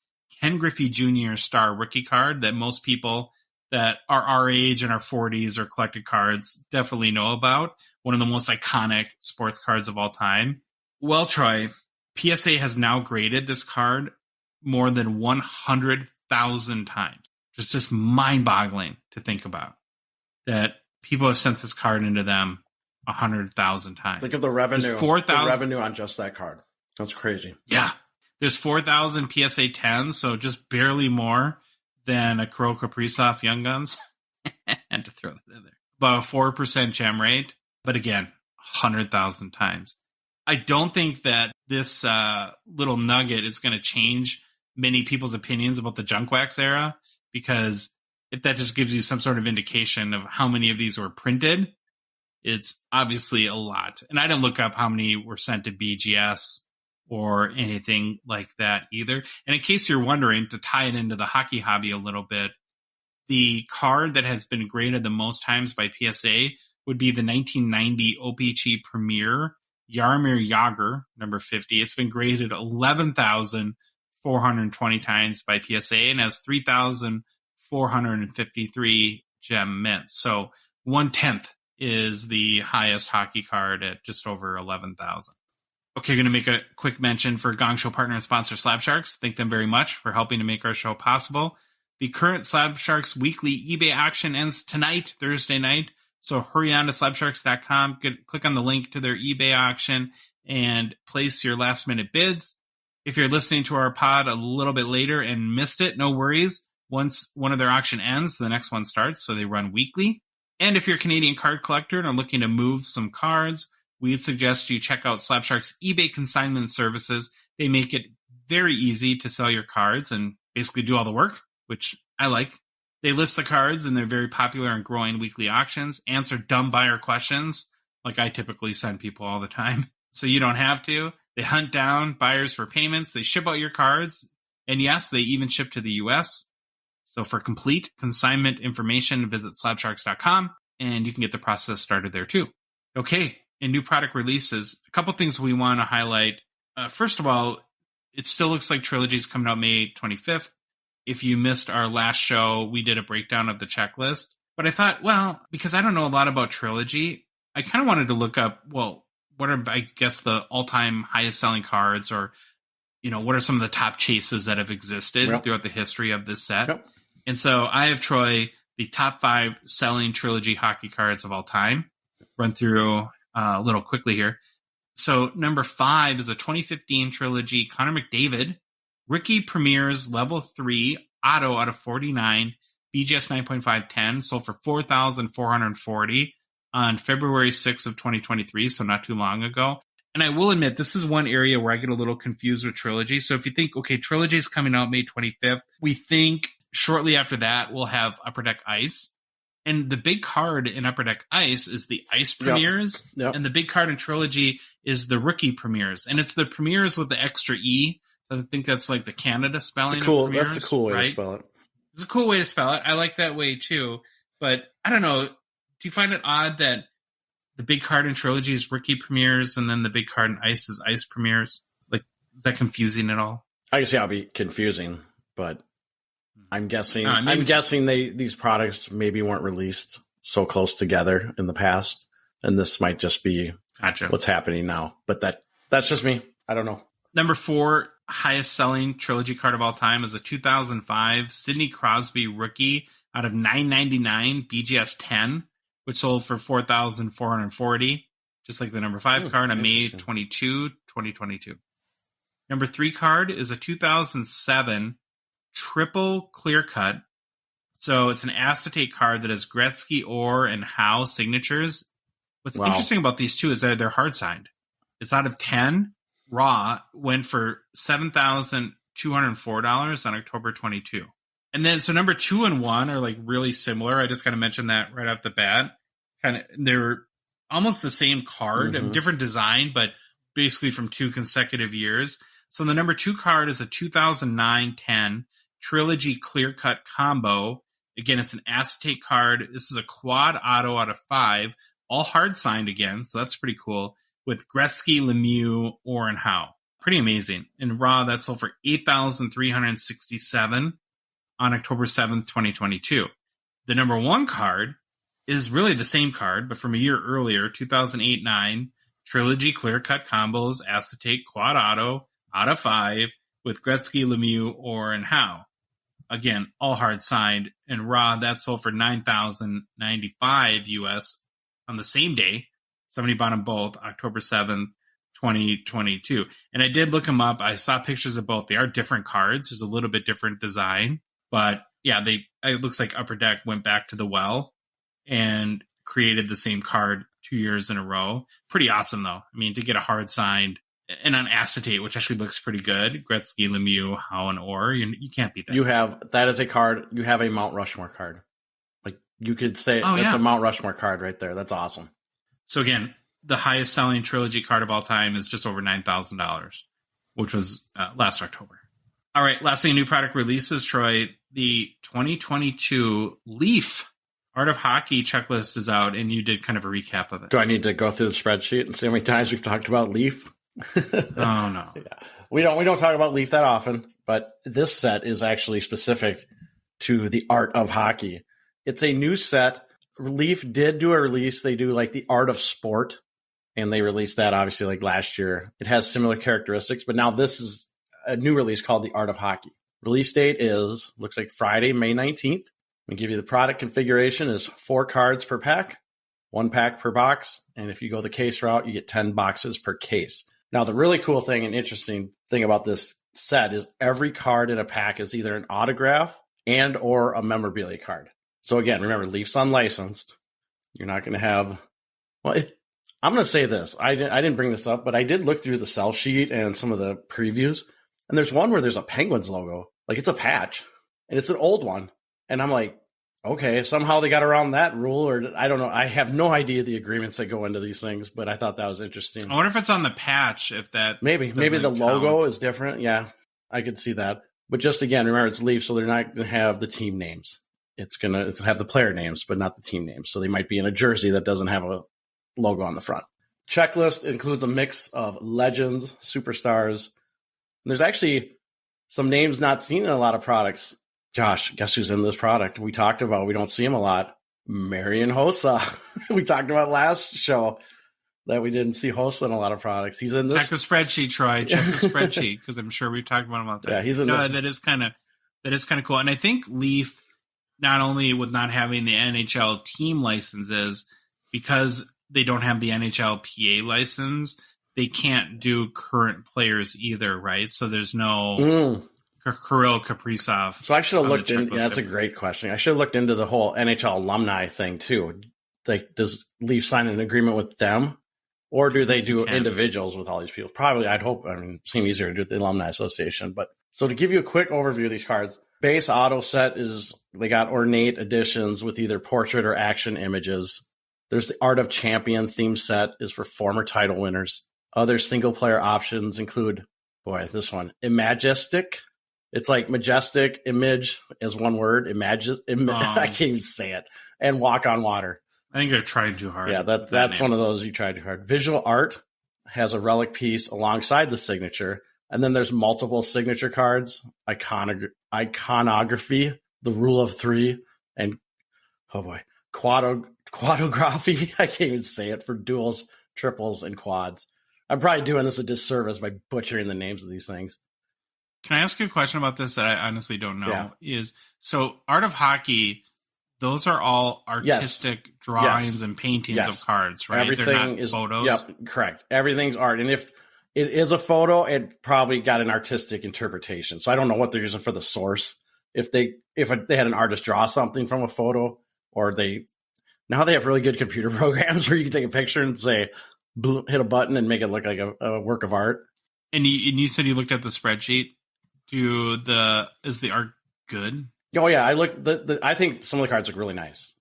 Ken Griffey Jr. Star rookie card that most people that are our age and our 40s or collected cards definitely know about. One of the most iconic sports cards of all time. Well, Troy, PSA has now graded this card more than 100,000 times. It's just mind-boggling to think about that people have sent this card into them 100,000 times. Look at the revenue. The revenue on just that card. That's crazy. Yeah. There's 4,000 PSA 10s, so just barely more than a Kirill Kaprizov Young Guns. And to throw that in there. About a 4% gem rate. But again, 100,000 times. I don't think that this little nugget is going to change many people's opinions about the junk wax era, because if that just gives you some sort of indication of how many of these were printed, it's obviously a lot. And I didn't look up how many were sent to BGS or anything like that either. And in case you're wondering, to tie it into the hockey hobby a little bit, the card that has been graded the most times by PSA would be the 1990 OPC Premier Jaromir Jagr, number 50. It's been graded 11,420 times by PSA and has 3,453 gem mints. So 1/10 is the highest hockey card at just over 11,000. Okay, going to make a quick mention for Gong Show partner and sponsor Slab Sharks. Thank them very much for helping to make our show possible. The current Slab Sharks weekly eBay auction ends tonight, Thursday night. So hurry on to slabsharks.com, click on the link to their eBay auction, and place your last-minute bids. If you're listening to our pod a little bit later and missed it, no worries. Once one of their auction ends, the next one starts, so they run weekly. And if you're a Canadian card collector and are looking to move some cards, we'd suggest you check out Slapshark's eBay consignment services. They make it very easy to sell your cards and basically do all the work, which I like. They list the cards in their very popular and growing weekly auctions, answer dumb buyer questions, like I typically send people all the time, so you don't have to. They hunt down buyers for payments. They ship out your cards. And yes, they even ship to the U.S. So for complete consignment information, visit slabsharks.com, and you can get the process started there too. Okay, in new product releases, a couple things we want to highlight. First of all, it still looks like Trilogy is coming out May 25th. If you missed our last show, we did a breakdown of the checklist. But I thought, well, because I don't know a lot about Trilogy, I kind of wanted to look up, well, what are, I guess, the all-time highest selling cards, or, you know, what are some of the top chases that have existed throughout the history of this set? Yep. And so I have, Troy, the top 5 selling Trilogy hockey cards of all time. Run through a little quickly here. So number 5 is a 2015 Trilogy Connor McDavid Rookie Premiers Level 3 Auto out of 49 BGS 9.510, sold for $4,440 on February 6th of 2023, so not too long ago. And I will admit, this is one area where I get a little confused with Trilogy. So if you think, okay, Trilogy is coming out May 25th, we think shortly after that we'll have Upper Deck Ice. And the big card in Upper Deck Ice is the Ice Premiers. Yep. And the big card in Trilogy is the Rookie Premiers. And it's the Premiers with the extra E. So I think that's like the Canada spelling. That's a cool way to spell it. It's a cool way to spell it. I like that way too. But I don't know. Do you find it odd that the big card in Trilogy is Rookie Premiers and then the big card in Ice is Ice Premiers? Like, is that confusing at all? I can see how it'd be confusing, but I'm guessing these products maybe weren't released so close together in the past, and this might just be what's happening now. But that's just me. I don't know. Number 4 highest selling Trilogy card of all time is a 2005 Sidney Crosby Rookie out of 999 BGS 10, which sold for $4,440, just like the number 5 card on May 22, 2022. Number 3 card is a 2007 Triple Clear Cut. So it's an acetate card that has Gretzky, Orr, and Howe signatures. What's interesting about these two is that they're hard signed. It's out of 10. Raw went for $7,204 on October 22. And then, so number 2 and 1 are like really similar. I just got to mention that right off the bat. Kind of, they're almost the same card, different design, but basically from 2 consecutive years. So the number 2 card is a 2009-10 Trilogy Clear Cut Combo. Again, it's an acetate card. This is a quad auto out of 5, all hard signed again. So that's pretty cool. With Gretzky, Lemieux, Orr, and Howe. Pretty amazing. In Raw, that sold for $8,367 on October 7th, 2022. The number 1 card is really the same card, but from a year earlier, 2008-9, Trilogy Clear Cut Combos, acetate quad auto out of 5 with Gretzky, Lemieux, Orr, and Howe. Again, all hard signed. In Raw, that sold for $9,095 US on the same day. Somebody bought them both, October 7th, 2022. And I did look them up. I saw pictures of both. They are different cards. There's a little bit different design. But yeah, it looks like Upper Deck went back to the well and created the same card 2 years in a row. Pretty awesome, though. I mean, to get a hard signed and on acetate, which actually looks pretty good. Gretzky, Lemieux, Howe, and Orr. You can't beat that. That is a card. You have a Mount Rushmore card. Like, you could say that's a Mount Rushmore card right there. That's awesome. So again, the highest selling Trilogy card of all time is just over $9,000, which was last October. All right, lastly, new product releases, Troy. The 2022 Leaf Art of Hockey checklist is out, and you did kind of a recap of it. Do I need to go through the spreadsheet and see how many times we've talked about Leaf? Oh, no. Yeah. We don't talk about Leaf that often, but this set is actually specific to the art of hockey. It's a new set. Leaf did do a release. They do like the Art of Sport, and they released that obviously like last year. It has similar characteristics, but now this is a new release called the Art of Hockey. Release date looks like Friday, May 19th. We give you the product configuration is 4 cards per pack, 1 pack per box. And if you go the case route, you get 10 boxes per case. Now, the really cool thing and interesting thing about this set is every card in a pack is either an autograph and or a memorabilia card. So again, remember, Leaf's unlicensed. You're not going to have, I'm going to say this. I didn't bring this up, but I did look through the sell sheet and some of the previews. And there's one where there's a Penguins logo. Like, it's a patch. And it's an old one. And I'm like, okay, somehow they got around that rule. Or I don't know. I have no idea the agreements that go into these things. But I thought that was interesting. I wonder if it's on the patch. If that Maybe the logo is different. Yeah, I could see that. But just again, remember, it's Leafs, so they're not going to have the team names. It's going to have the player names, but not the team names. So they might be in a jersey that doesn't have a logo on the front. Checklist includes a mix of legends, superstars. And there's actually some names not seen in a lot of products. Josh, guess who's in this product? We talked about, we don't see him a lot. Marian Hossa. We talked about last show that we didn't see Hossa in a lot of products. He's in this. Check the spreadsheet, Troy. Check the spreadsheet, because I'm sure we've talked about that. Yeah, he's in that is kind of cool. And I think Leaf, not only with not having the NHL team licenses, because they don't have the NHL PA license, they can't do current players either, right? So there's no Kirill Kaprizov. So I should have looked into. Yeah, that's a great question. I should have looked into the whole NHL alumni thing too. Like, does Leaf sign an agreement with them, or do they do individuals with all these people? Probably, I'd hope. I mean, it seems easier to do with the Alumni Association. But so to give you a quick overview of these cards, base auto set is they got ornate editions with either portrait or action images. There's the Art of Champion theme set is for former title winners. Other single player options include, this one, Imagistic. It's like majestic image is one word. I can't even say it. And Walk on Water. I think you're trying too hard. Yeah, that's one of those you tried too hard. Visual art has a relic piece alongside the signature. And then there's multiple signature cards, iconography, the rule of three, and quadography. I can't even say it, for duels, triples, and quads. I'm probably doing this a disservice by butchering the names of these things. Can I ask you a question about this that I honestly don't know? Yeah. So Art of Hockey, those are all artistic drawings and paintings of cards, right? Everything They're not is photos? Yep, correct. Everything's art. And if it is a photo, it probably got an artistic interpretation. So I don't know what they're using for the source. If they had an artist draw something from a photo, or now they have really good computer programs where you can take a picture and say, hit a button and make it look like a work of art. And you said you looked at the spreadsheet. Is the art good? Oh yeah, I looked. I think some of the cards look really nice.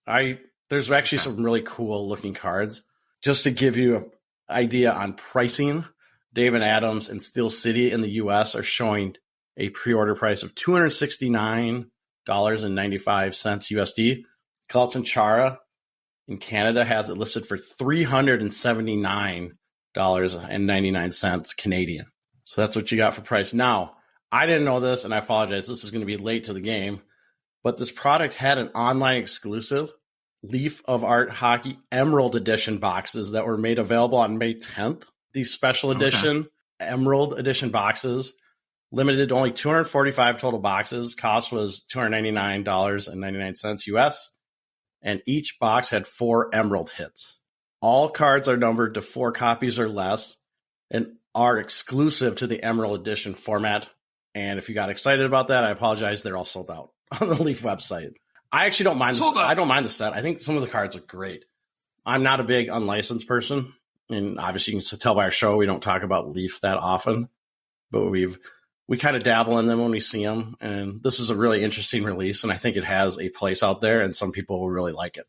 There's actually some really cool looking cards. Just to give you an idea on pricing, Dave and Adams and Steel City in the U.S. are showing a pre-order price of $269.95 USD. Colton Chara in Canada has it listed for $379.99 Canadian. So that's what you got for price. Now, I didn't know this, and I apologize. This is going to be late to the game. But this product had an online exclusive Leaf of Art Hockey Emerald Edition boxes that were made available on May 10th. These special edition Emerald Edition boxes, limited to only 245 total boxes. Cost was $299.99 US. And each box had 4 Emerald hits. All cards are numbered to 4 copies or less and are exclusive to the Emerald Edition format. And if you got excited about that, I apologize. They're all sold out on the Leaf website. I actually don't mind. I don't mind the set. I think some of the cards look great. I'm not a big unlicensed person, and obviously you can tell by our show we don't talk about Leaf that often, but we kind of dabble in them when we see them. And this is a really interesting release, and I think it has a place out there, and some people will really like it.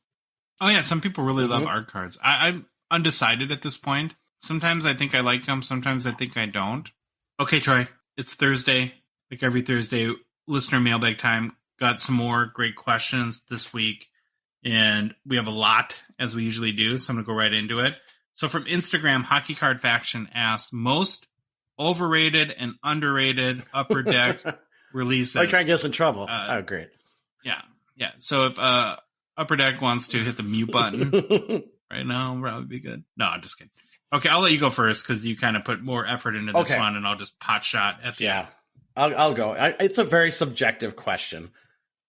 Oh yeah, some people really love art cards. I'm undecided at this point. Sometimes I think I like them. Sometimes I think I don't. Okay, Troy. It's Thursday, like every Thursday, listener mailbag time. Got some more great questions this week, and we have a lot, as we usually do, so I'm going to go right into it. So from Instagram, Hockey Card Faction asks, most overrated and underrated Upper Deck releases. I try to get us in trouble. Great. Yeah. So if Upper Deck wants to hit the mute button right now, it'll probably be good. No, I'm just kidding. Okay, I'll let you go first because you kind of put more effort into this one, and I'll just pot shot at the end. I'll go. It's a very subjective question.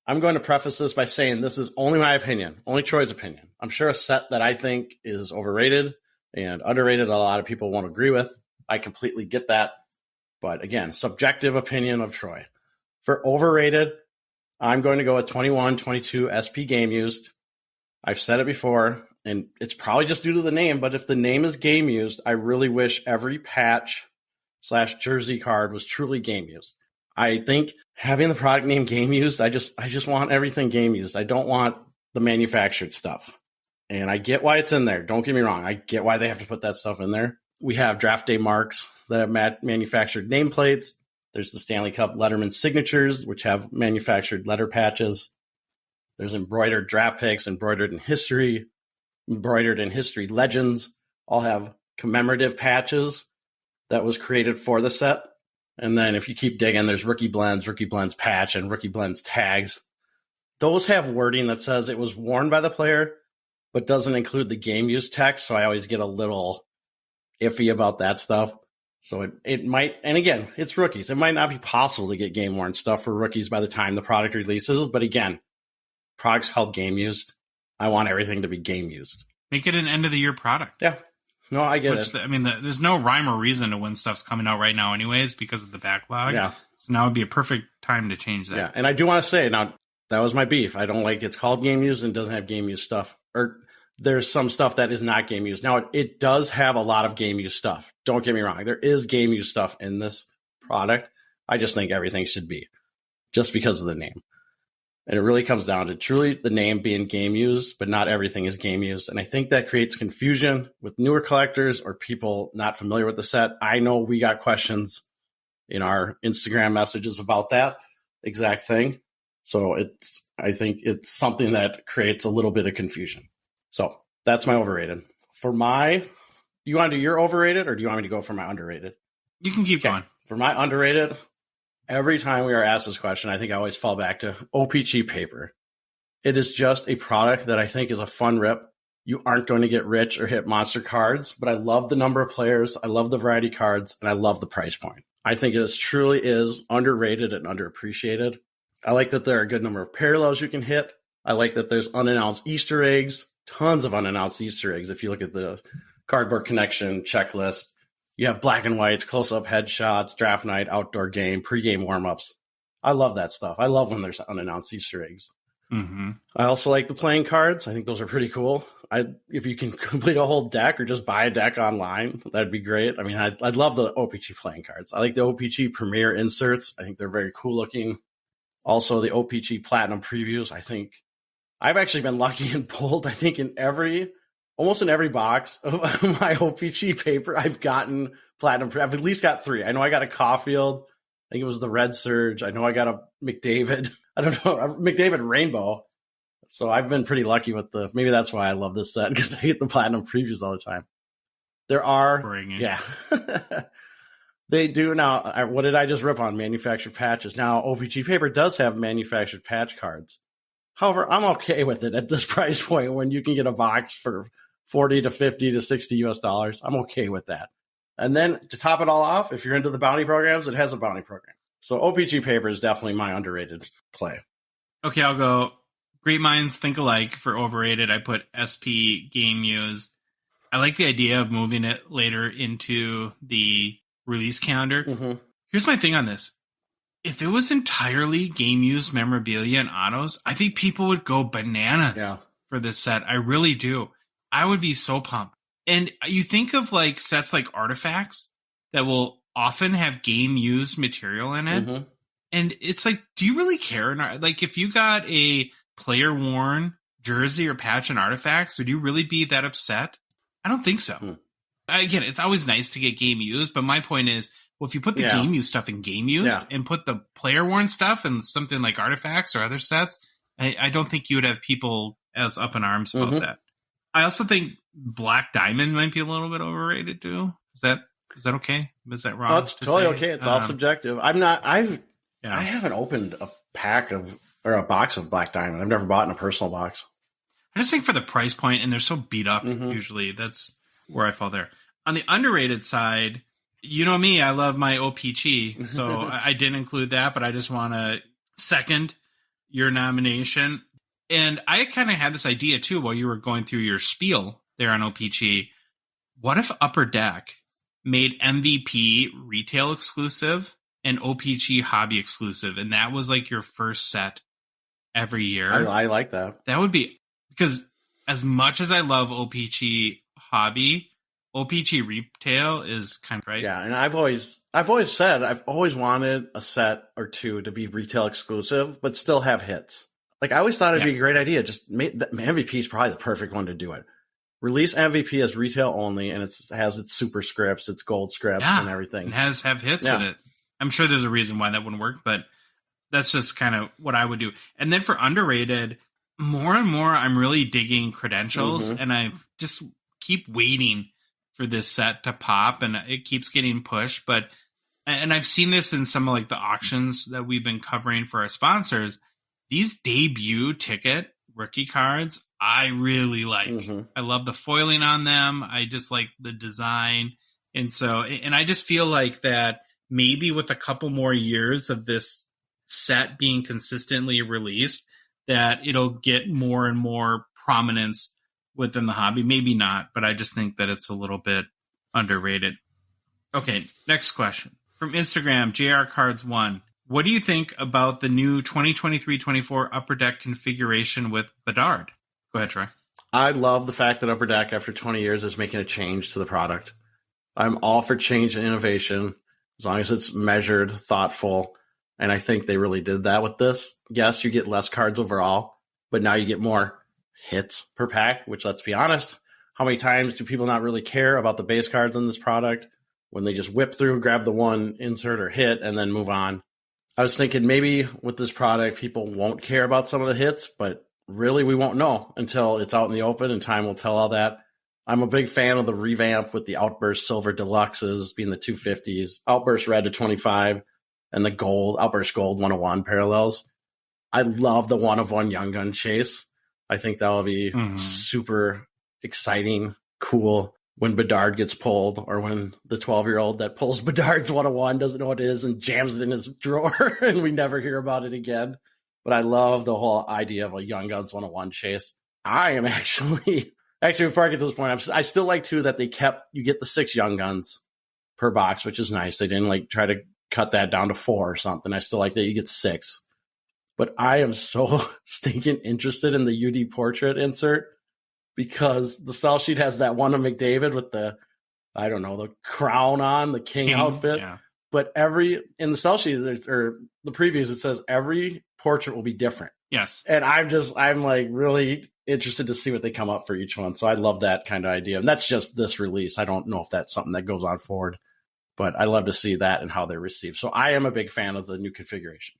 I'm going to preface this by saying this is only my opinion, only Troy's opinion. I'm sure a set that I think is overrated and underrated, a lot of people won't agree with. I completely get that. But again, subjective opinion of Troy. For overrated, I'm going to go with 21-22 SP game used. I've said it before. and it's probably just due to the name, but if the name is game used, I really wish every patch / jersey card was truly game used. I think having the product name game used, I just want everything game used. I don't want the manufactured stuff. And I get why it's in there. Don't get me wrong. I get why they have to put that stuff in there. We have draft day marks that have manufactured nameplates. There's the Stanley Cup Letterman signatures, which have manufactured letter patches. There's embroidered draft picks, embroidered in history legends, all have commemorative patches that was created for the set. And then if you keep digging, there's rookie blends patch, and rookie blends tags. Those have wording that says it was worn by the player, but doesn't include the game use text. So I always get a little iffy about that stuff. So it might, and again, it's rookies. It might not be possible to get game worn stuff for rookies by the time the product releases. But again, product's called game used. I want everything to be game used. Make it an end of the year product. Yeah. No, I get it. There's no rhyme or reason to when stuff's coming out right now anyways because of the backlog. Yeah. So now would be a perfect time to change that. Yeah. And I do want to say, now, that was my beef. I don't like it's called game used and doesn't have game used stuff. Or there's some stuff that is not game used. Now, it does have a lot of game used stuff. Don't get me wrong. There is game used stuff in this product. I just think everything should be just because of the name. And it really comes down to truly the name being game used, but not everything is game used. And I think that creates confusion with newer collectors or people not familiar with the set. I know we got questions in our Instagram messages about that exact thing. So I think it's something that creates a little bit of confusion. So that's my overrated. You want to do your overrated, or do you want me to go for my underrated? You can keep going. For my underrated, every time we are asked this question, I think I always fall back to OPG paper. It is just a product that I think is a fun rip. You aren't going to get rich or hit monster cards, but I love the number of players. I love the variety cards, and I love the price point. I think it truly is underrated and underappreciated. I like that there are a good number of parallels you can hit. I like that there's unannounced Easter eggs, tons of unannounced Easter eggs. If you look at the Cardboard Connection checklist, you have black and whites, close-up headshots, draft night, outdoor game, pregame warm-ups. I love that stuff. I love when there's unannounced Easter eggs. Mm-hmm. I also like the playing cards. I think those are pretty cool. If you can complete a whole deck or just buy a deck online, that'd be great. I mean, I'd love the OPG playing cards. I like the OPG Premier inserts. I think they're very cool looking. Also, the OPG Platinum previews. I think I've actually been lucky and pulled, I think, almost in every box of my OPG paper, I've gotten Platinum. I've at least got 3. I know I got a Caulfield. I think it was the Red Surge. I know I got a McDavid. I don't know, a McDavid Rainbow. So I've been pretty lucky with maybe that's why I love this set, because I get the Platinum previews all the time. There are, yeah. They do now. What did I just rip on? Manufactured patches. Now, OPG paper does have manufactured patch cards. However, I'm okay with it at this price point when you can get a box for $40 to $50 to $60 US. I'm okay with that. And then to top it all off, if you're into the bounty programs, it has a bounty program. So OPG paper is definitely my underrated play. Okay, I'll go. Great minds think alike for overrated. I put SP game use. I like the idea of moving it later into the release calendar. Mm-hmm. Here's my thing on this. If it was entirely game used memorabilia and autos, I think people would go bananas for this set. I really do. I would be so pumped. And you think of like sets like Artifacts that will often have game used material in it. Mm-hmm. And it's like, do you really care? Like if you got a player worn jersey or patch in Artifacts, would you really be that upset? I don't think so. Again, it's always nice to get game used, but my point is, well, if you put the game used stuff in game used and put the player worn stuff in something like Artifacts or other sets, I don't think you would have people as up in arms about that. I also think Black Diamond might be a little bit overrated too. Is that okay? Is that wrong? Oh, it's totally okay. It's all subjective. I haven't opened a pack of or a box of Black Diamond. I've never bought in a personal box. I just think for the price point, and they're so beat up usually, that's where I fall there. On the underrated side, you know me, I love my OPG, so I didn't include that, but I just want to second your nomination. And I kind of had this idea too while you were going through your spiel there on OPG. What if Upper Deck made MVP retail exclusive and OPG hobby exclusive, and that was like your first set every year? I like that. That would be, because as much as I love OPC hobby, OPC retail is kind of right. Yeah, and I've always said I've always wanted a set or two to be retail exclusive, but still have hits. Like I always thought it'd be a great idea. Just MVP is probably the perfect one to do it. Release MVP as retail only, and it has its super scripts, its gold scripts, and everything. And have hits in it. I'm sure there's a reason why that wouldn't work, but that's just kind of what I would do. And then for underrated, more and more, I'm really digging credentials, and I just keep waiting for this set to pop, and it keeps getting pushed. And I've seen this in some of like the auctions that we've been covering for our sponsors. These debut ticket rookie cards, I really like. I love the foiling on them. I just like the design. And I just feel like that maybe with a couple more years of this set being consistently released, that it'll get more and more prominence within the hobby. Maybe not, but I just think that it's a little bit underrated. Okay, next question. From Instagram, JRCards1. What do you think about the new 2023-24 Upper Deck configuration with Bedard? Go ahead, Troy. I love the fact that Upper Deck, after 20 years, is making a change to the product. I'm all for change and innovation, as long as it's measured, thoughtful, and I think they really did that with this. Yes, you get less cards overall, but now you get more hits per pack, which, let's be honest, how many times do people not really care about the base cards in this product when they just whip through, grab the one insert or hit, and then move on? I was thinking maybe with this product, people won't care about some of the hits, but really we won't know until it's out in the open, and time will tell all that. I'm a big fan of the revamp with the Outburst Silver Deluxes being the 250s, Outburst Red to 25, and the Gold, Outburst Gold 101 parallels. I love the one-of-one Young Gun chase. I think that will be super exciting, cool. When Bedard gets pulled, or when the 12-year-old that pulls Bedard's 101 doesn't know what it is and jams it in his drawer and we never hear about it again. But I love the whole idea of a Young Guns 101 chase. I am actually, before I get to this point, I still like, too, that you get the 6 Young Guns per box, which is nice. They didn't like try to cut that down to 4 or something. I still like that you get 6. But I am so stinking interested in the UD portrait insert, because the sell sheet has that one of McDavid with the crown on, the king outfit. Yeah. But in the sell sheet, or the previews, it says every portrait will be different. Yes. And I'm like really interested to see what they come up for each one. So I love that kind of idea. And that's just this release. I don't know if that's something that goes on forward, but I love to see that and how they're received. So I am a big fan of the new configuration.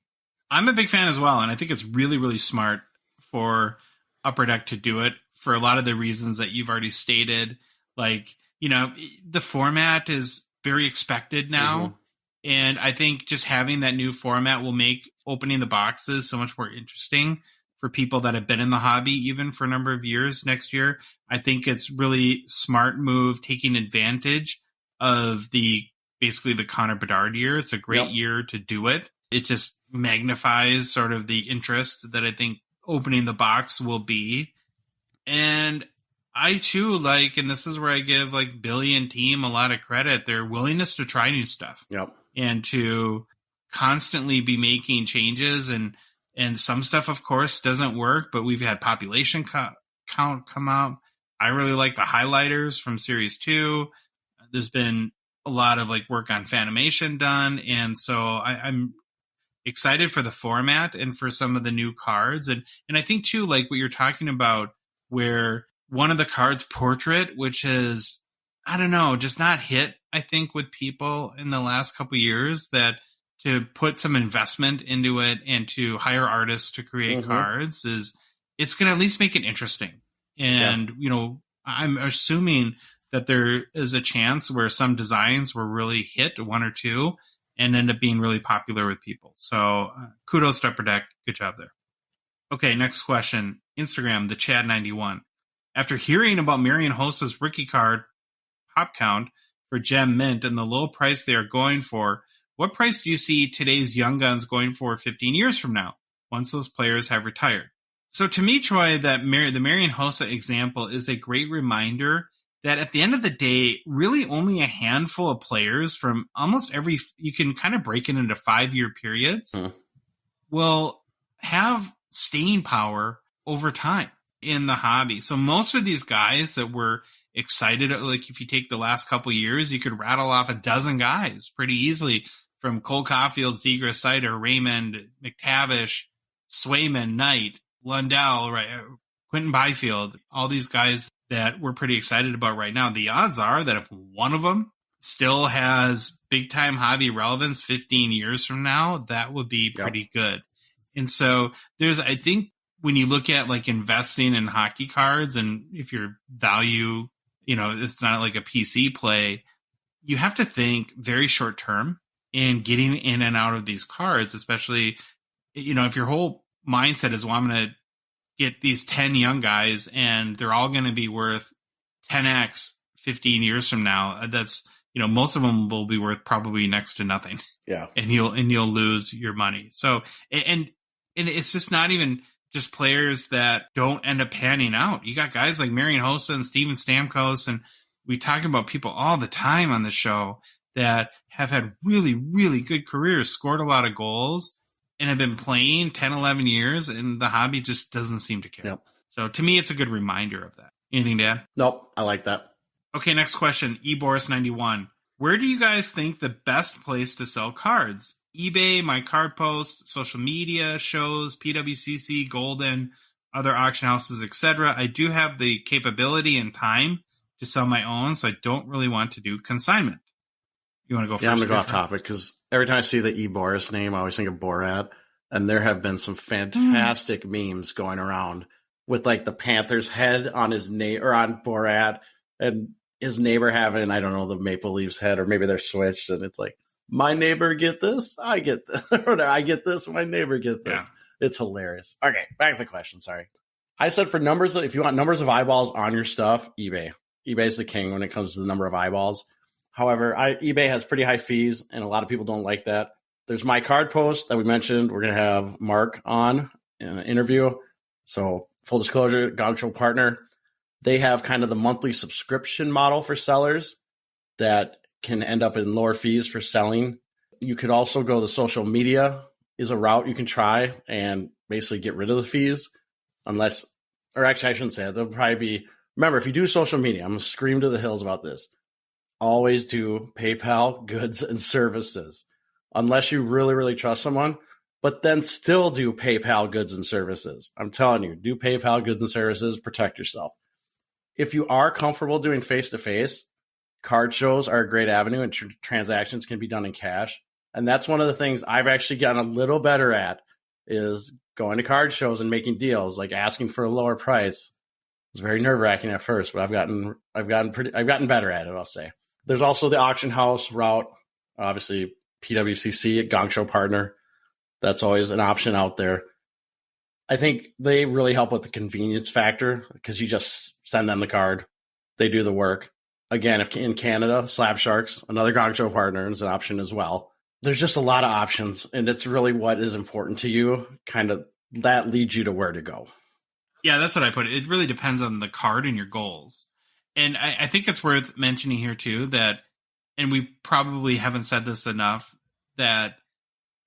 I'm a big fan as well. And I think it's really, really smart for Upper Deck to do it, for a lot of the reasons that you've already stated. Like, the format is very expected now. And I think just having that new format will make opening the boxes so much more interesting for people that have been in the hobby even for a number of years next year. I think it's really smart move, taking advantage of basically the Connor Bedard year. It's a great year to do it. It just magnifies sort of the interest that I think opening the box will be. And I too like, and this is where I give like Billy and team a lot of credit, their willingness to try new stuff. And to constantly be making changes, and some stuff of course doesn't work, but we've had population count come out. I really like the highlighters from series 2. There's been a lot of like work on Fanimation done. And so I'm excited for the format and for some of the new cards. And I think too, like what you're talking about, where one of the cards, portrait, which is, I don't know, just not hit, I think, with people in the last couple of years, that to put some investment into it and to hire artists to create cards it's going to at least make it interesting. And, I'm assuming that there is a chance where some designs were really hit, 1 or 2, and end up being really popular with people. So kudos to Upper Deck. Good job there. Okay, next question. Instagram, the Chad91. After hearing about Marian Hossa's rookie card pop count for Gem Mint and the low price they are going for, what price do you see today's Young Guns going for 15 years from now, once those players have retired? So to me, Troy, that the Marian Hossa example is a great reminder that at the end of the day, really only a handful of players from almost every, you can kind of break it into 5-year periods, will have staying power over time. in the hobby. So most of these guys that were excited, like if you take the last couple years, you could rattle off a dozen guys pretty easily, from Cole Caulfield, Zegras, Seider, Raymond, McTavish, Swayman, Knight, Lundell, right, Quentin Byfield, all these guys that we're pretty excited about right now. The odds are that if one of them still has big time hobby relevance 15 years from now, that would be pretty good. And so I think when you look at like investing in hockey cards, and if your value, it's not like a PC play, you have to think very short term in getting in and out of these cards, especially, if your whole mindset is, well, I'm going to get these 10 young guys and they're all going to be worth 10x 15 years from now. That's, most of them will be worth probably next to nothing. Yeah. And you'll lose your money. So, and it's just not even just players that don't end up panning out. You got guys like Marian Hossa and Steven Stamkos, and we talk about people all the time on the show that have had really, really good careers, scored a lot of goals, and have been playing 10, 11 years, and the hobby just doesn't seem to care. Yep. So to me, it's a good reminder of that. Anything to add? Nope, I like that. Okay, next question. eBoris91. Where do you guys think the best place to sell cards? eBay, My Card Post, social media, shows, PWCC, Golden, other auction houses, etc. I do have the capability and time to sell my own, so I don't really want to do consignment. You want to go first? Yeah, I'm going to go off topic because every time I see the Boris name, I always think of Borat. And there have been some fantastic memes going around with like the Panther's head on his or on Borat, and his neighbor having, I don't know, the Maple Leafs head, or maybe they're switched. And it's like, my neighbor get this, I get this. Or I get this, my neighbor get this. Yeah. It's hilarious. Okay, back to the question. Sorry. I said for numbers, if you want numbers of eyeballs on your stuff, eBay. eBay's the king when it comes to the number of eyeballs. However, eBay has pretty high fees, and a lot of people don't like that. There's My Card Post that we mentioned. We're going to have Mark on in an interview. So full disclosure, Gongshow partner. They have kind of the monthly subscription model for sellers that can end up in lower fees for selling. You could also go the social media is a route you can try and basically get rid of the fees, unless, or actually I shouldn't say that. There'll probably be, remember, if you do social media, I'm going to scream to the hills about this. Always do PayPal goods and services, unless you really, really trust someone, but then still do PayPal goods and services. I'm telling you, do PayPal goods and services, protect yourself. If you are comfortable doing face-to-face, card shows are a great avenue, and transactions can be done in cash. And that's one of the things I've actually gotten a little better at, is going to card shows and making deals, like asking for a lower price. It was very nerve-wracking at first, but I've gotten better at it, I'll say. There's also the auction house route, obviously PWCC, a Gongshow partner. That's always an option out there. I think they really help with the convenience factor, because you just send them the card. They do the work. Again, if in Canada, Slab Sharks, another Gongshow partner, is an option as well. There's just a lot of options, and it's really what is important to you. Kind of that leads you to where to go. Yeah, that's what I put it. It really depends on the card and your goals. And I think it's worth mentioning here too that, and we probably haven't said this enough, that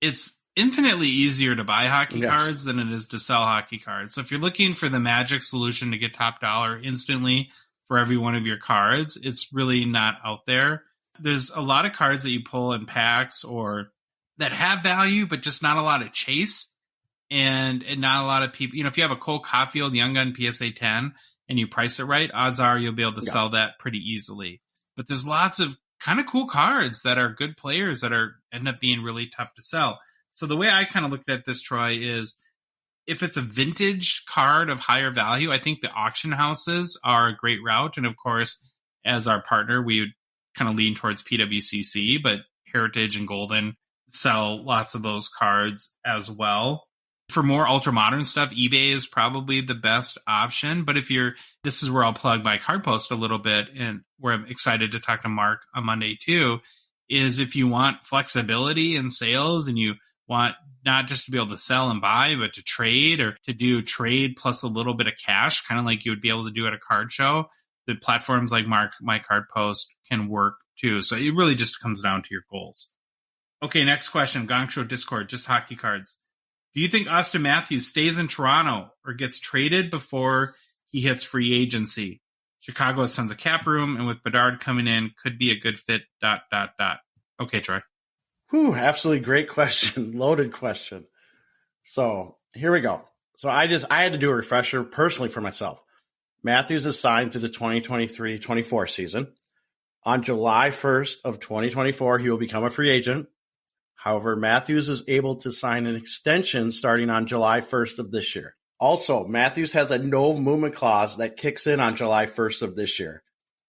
it's infinitely easier to buy hockey cards than it is to sell hockey cards. So if you're looking for the magic solution to get top dollar instantly for every one of your cards, it's really not out there. There's a lot of cards that you pull in packs or that have value, but just not a lot of chase, and not a lot of people. If you have a Cole Caulfield Young Gun PSA 10 and you price it right, odds are you'll be able to sell that pretty easily. But there's lots of kind of cool cards that are good players that end up being really tough to sell. So the way I kind of looked at this, Troy, is if it's a vintage card of higher value, I think the auction houses are a great route. And of course, as our partner, we would kind of lean towards PWCC, but Heritage and Golden sell lots of those cards as well. For more ultra modern stuff, eBay is probably the best option. But this is where I'll plug my card post a little bit, and where I'm excited to talk to Mark on Monday too, is if you want flexibility in sales and you want not just to be able to sell and buy, but to trade, or to do trade plus a little bit of cash, kind of like you would be able to do at a card show, the platforms like My Card Post can work too. So it really just comes down to your goals. Okay, next question. Gongshow Discord, just hockey cards. Do you think Austin Matthews stays in Toronto or gets traded before he hits free agency? Chicago has tons of cap room, and with Bedard coming in, could be a good fit, ... Okay, Troy. Whew, absolutely great question. Loaded question. So here we go. So I had to do a refresher personally for myself. Matthews is signed to the 2023-24 season. On July 1st of 2024, he will become a free agent. However, Matthews is able to sign an extension starting on July 1st of this year. Also, Matthews has a no movement clause that kicks in on July 1st of this year,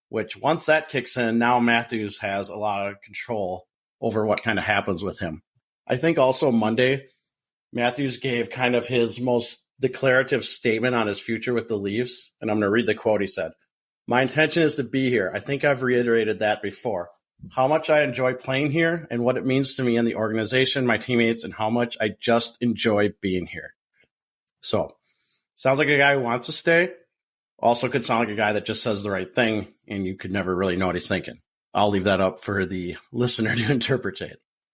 which once that kicks in, now Matthews has a lot of control over what kind of happens with him. I think also Monday, Matthews gave kind of his most declarative statement on his future with the Leafs, and I'm going to read the quote he said. My intention is to be here. I think I've reiterated that before. How much I enjoy playing here and what it means to me and the organization, my teammates, and how much I just enjoy being here. So, sounds like a guy who wants to stay. Also could sound like a guy that just says the right thing, and you could never really know what he's thinking. I'll leave that up for the listener to interpret.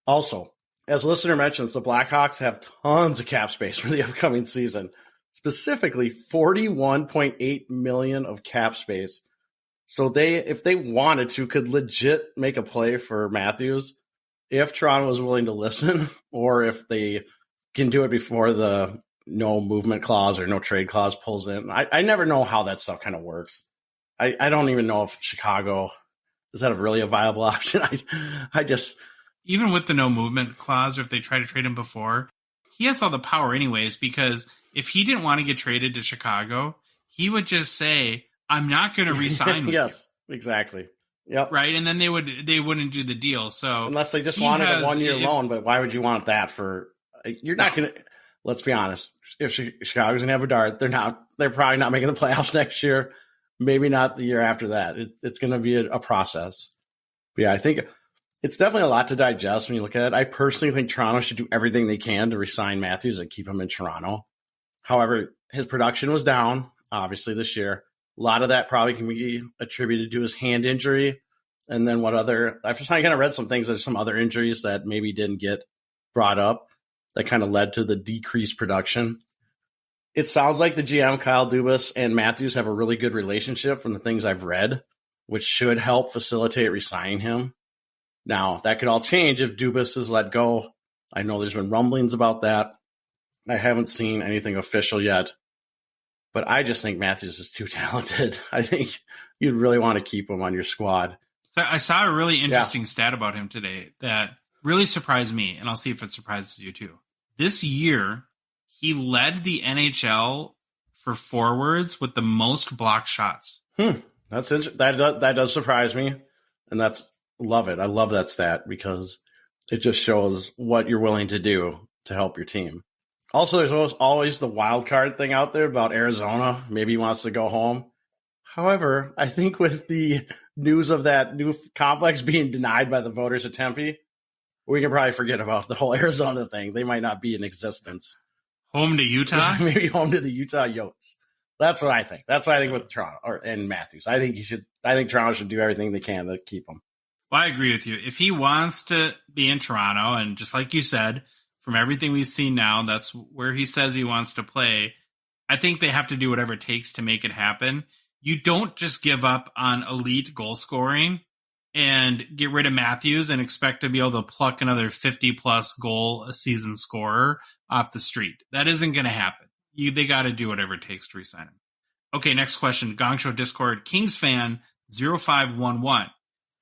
Also, as listener mentions, the Blackhawks have tons of cap space for the upcoming season, specifically $41.8 million of cap space. So they, if they wanted to, could legit make a play for Matthews if Toronto was willing to listen, or if they can do it before the no movement clause or no trade clause pulls in. I never know how that stuff kind of works. I don't even know if Chicago, is that really a viable option? I just... Even with the no movement clause, or if they try to trade him before, he has all the power anyways, because if he didn't want to get traded to Chicago, he would just say, I'm not going to re-sign with yes, you. Exactly. Yep. Right, and then they wouldn't do the deal. So unless they just wanted a 1-year loan, but why would you want that for? You're not going to. Let's be honest. If Chicago's going to have Bedard, they're probably not making the playoffs next year. Maybe not the year after that. It's going to be a process. But yeah, I think it's definitely a lot to digest when you look at it. I personally think Toronto should do everything they can to re-sign Matthews and keep him in Toronto. However, his production was down, obviously, this year. A lot of that probably can be attributed to his hand injury. And then I've just kind of read some things, there's some other injuries that maybe didn't get brought up that kind of led to the decreased production. It sounds like the GM, Kyle Dubas, and Matthews have a really good relationship from the things I've read, which should help facilitate re-signing him. Now, that could all change if Dubas is let go. I know there's been rumblings about that. I haven't seen anything official yet. But I just think Matthews is too talented. I think you'd really want to keep him on your squad. I saw a really interesting stat about him today that really surprised me, and I'll see if it surprises you too. This year, he led the NHL for forwards with the most blocked shots. That's that does surprise me, and love it. I love that stat because it just shows what you're willing to do to help your team. Also, there's always the wild card thing out there about Arizona. Maybe he wants to go home. However, I think with the news of that new complex being denied by the voters at Tempe, we can probably forget about the whole Arizona thing. They might not be in existence. Home to Utah? Maybe home to the Utah Yotes. That's what I think. That's what I think with Toronto and Matthews. I think Toronto should do everything they can to keep him. Well, I agree with you. If he wants to be in Toronto, and just like you said, from everything we've seen now, that's where he says he wants to play. I think they have to do whatever it takes to make it happen. You don't just give up on elite goal scoring and get rid of Matthews and expect to be able to pluck another 50-plus goal a season scorer off the street. That isn't going to happen. They got to do whatever it takes to re-sign him. Okay, next question. Gongshow Discord, Kings fan 0511.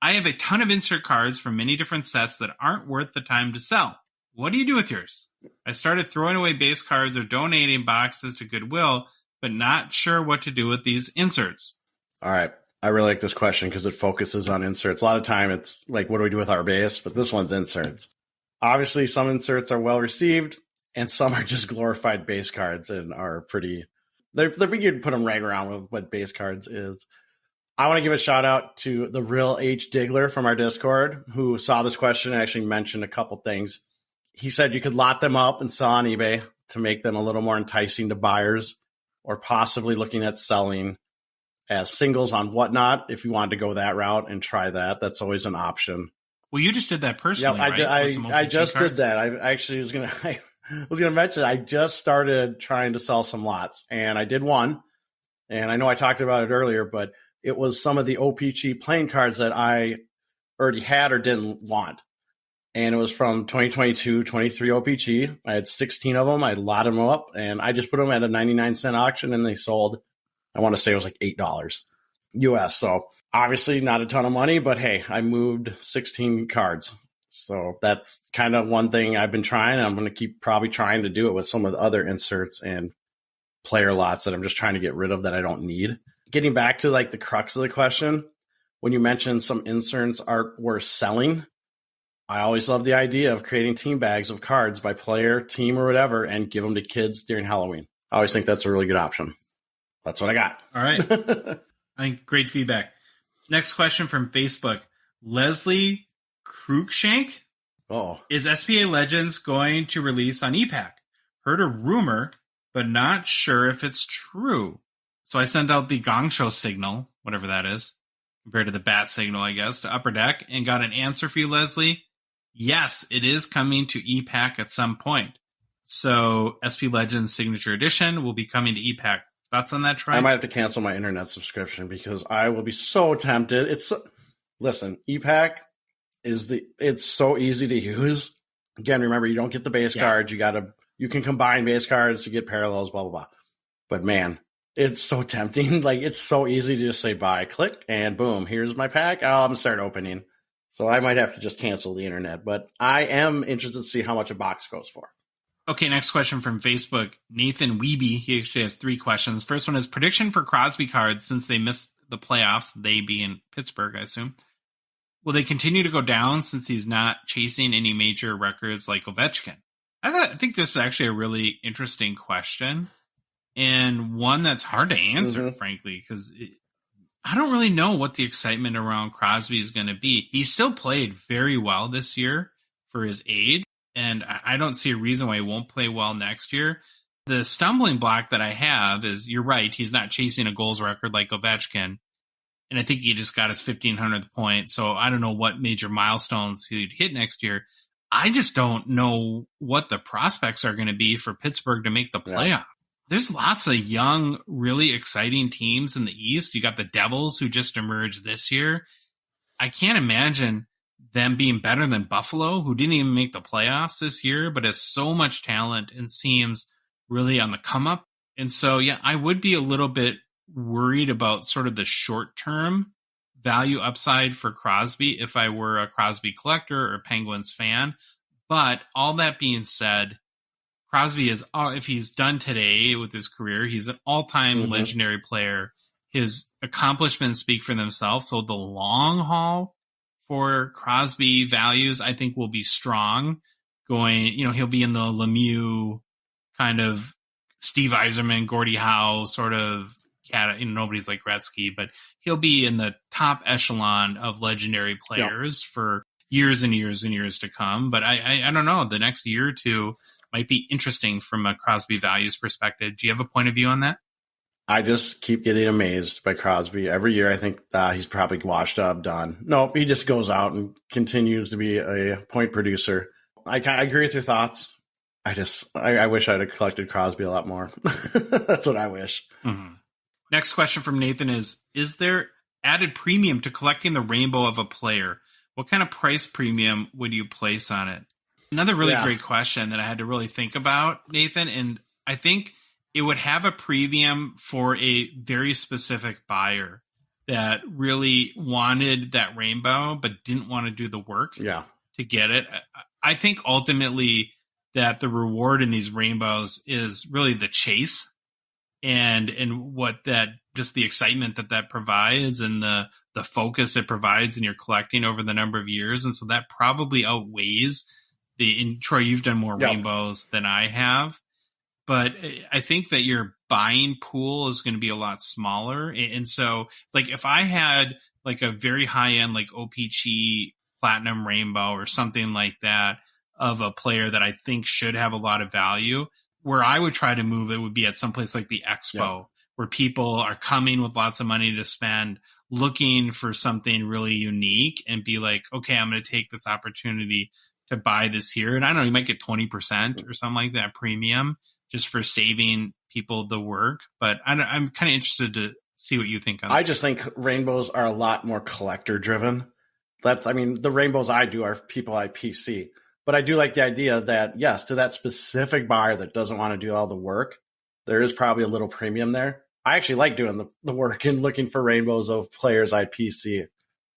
I have a ton of insert cards from many different sets that aren't worth the time to sell. What do you do with yours? I started throwing away base cards or donating boxes to Goodwill, but not sure what to do with these inserts. All right. I really like this question because it focuses on inserts. A lot of time it's like, what do we do with our base? But this one's inserts. Obviously, some inserts are well received, and some are just glorified base cards and are pretty. They're you can put them right around with what base cards is. I want to give a shout out to the real H. Diggler from our Discord, who saw this question and actually mentioned a couple things. He said you could lot them up and sell on eBay to make them a little more enticing to buyers, or possibly looking at selling as singles on Whatnot if you wanted to go that route and try that. That's always an option. Well, you just did that personally, yeah, right? I just did that. I actually was going to was going to mention, I just started trying to sell some lots, and I did one. And I know I talked about it earlier, but it was some of the OPG playing cards that I already had or didn't want. And it was from 2022, 23 OPG. I had 16 of them. I lotted them up, and I just put them at a 99-cent auction, and they sold, I want to say it was like $8 US. So obviously not a ton of money, but hey, I moved 16 cards. So that's kind of one thing I've been trying. I'm going to keep probably trying to do it with some of the other inserts and player lots that I'm just trying to get rid of that I don't need. Getting back to like the crux of the question, when you mentioned some inserts are worth selling, I always love the idea of creating team bags of cards by player, team, or whatever, and give them to kids during Halloween. I always think that's a really good option. That's what I got. All right. I think great feedback. Next question from Facebook. Leslie Tkahcuk. Oh, is SPA Legends going to release on EPAC? Heard a rumor, but not sure if it's true. So I sent out the Gongshow signal, whatever that is, compared to the bat signal, I guess, to Upper Deck, and got an answer for you, Leslie. Yes, it is coming to EPAC at some point. So SP Legends Signature Edition will be coming to EPAC. Thoughts on that, Troy? I might have to cancel my internet subscription because I will be so tempted. Listen, EPAC it's so easy to use. Again, remember, you don't get the base cards. You can combine base cards to get parallels, blah, blah, blah. But man, it's so tempting. Like, it's so easy to just say buy, click, and boom, here's my pack. I'm going to start opening. So I might have to just cancel the internet, but I am interested to see how much a box goes for. Okay, next question from Facebook. Nathan Weeby, he actually has 3 questions. First one is prediction for Crosby cards since they missed the playoffs, they being Pittsburgh, I assume. Will they continue to go down since he's not chasing any major records like Ovechkin? I think this is actually a really interesting question and one that's hard to answer, frankly, because I don't really know what the excitement around Crosby is going to be. He still played very well this year for his age, and I don't see a reason why he won't play well next year. The stumbling block that I have is, you're right, he's not chasing a goals record like Ovechkin, and I think he just got his 1,500th point, so I don't know what major milestones he'd hit next year. I just don't know what the prospects are going to be for Pittsburgh to make the playoff. Yeah. There's lots of young, really exciting teams in the East. You got the Devils, who just emerged this year. I can't imagine them being better than Buffalo, who didn't even make the playoffs this year, but has so much talent and seems really on the come up. And so, yeah, I would be a little bit worried about sort of the short-term value upside for Crosby if I were a Crosby collector or Penguins fan. But all that being said, Crosby is, if he's done today with his career, he's an all-time legendary player. His accomplishments speak for themselves. So the long haul for Crosby values, I think, will be strong. He'll be in the Lemieux kind of Steve Yzerman, Gordie Howe sort of cat. Nobody's like Gretzky, but he'll be in the top echelon of legendary players for years and years and years to come. But I don't know. The next year or two might be interesting from a Crosby values perspective. Do you have a point of view on that? I just keep getting amazed by Crosby. Every year I think he's probably washed up, done. No, he just goes out and continues to be a point producer. I agree with your thoughts. I wish I'd have collected Crosby a lot more. That's what I wish. Mm-hmm. Next question from Nathan is there added premium to collecting the rainbow of a player? What kind of price premium would you place on it? Another really great question that I had to really think about, Nathan, and I think it would have a premium for a very specific buyer that really wanted that rainbow but didn't want to do the work to get it. I think ultimately that the reward in these rainbows is really the chase and what that, just the excitement that provides and the focus it provides in your collecting over the number of years. And so that probably outweighs Troy, you've done more rainbows than I have, but I think that your buying pool is going to be a lot smaller. And so, like, if I had like a very high end, like OPG Platinum Rainbow or something like that of a player that I think should have a lot of value, where I would try to move it would be at some place like the Expo, where people are coming with lots of money to spend, looking for something really unique and be like, okay, I'm going to take this opportunity to buy this here. And I don't know, you might get 20% or something like that premium just for saving people the work. But I'm kind of interested to see what you think on I just think rainbows are a lot more collector driven. The rainbows I do are people I PC. But I do like the idea that, yes, to that specific buyer that doesn't want to do all the work, there is probably a little premium there. I actually like doing the work and looking for rainbows of players I PC.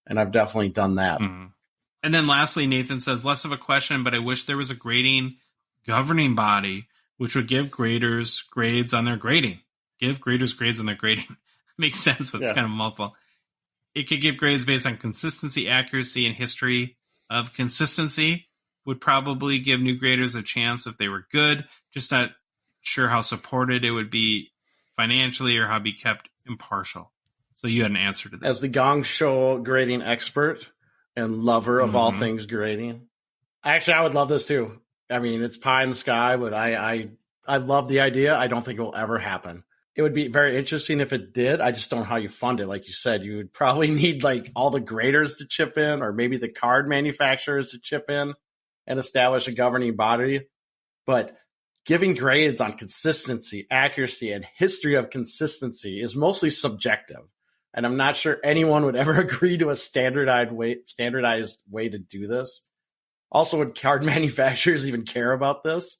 And I've definitely done that. Mm-hmm. And then lastly, Nathan says, less of a question, but I wish there was a grading governing body which would give graders grades on their grading. Give graders grades on their grading. Makes sense, but it's kind of a mouthful. It could give grades based on consistency, accuracy, and history of consistency. Would probably give new graders a chance if they were good. Just not sure how supported it would be financially or how it'd be kept impartial. So you had an answer to that. As the Gong Show grading expert and lover of all things grading, actually, I would love this too. I mean, it's pie in the sky, but I love the idea. I don't think it will ever happen. It would be very interesting if it did. I just don't know how you fund it. Like you said, you would probably need like all the graders to chip in, or maybe the card manufacturers to chip in and establish a governing body. But giving grades on consistency, accuracy, and history of consistency is mostly subjective. And I'm not sure anyone would ever agree to a standardized way to do this. Also, would card manufacturers even care about this?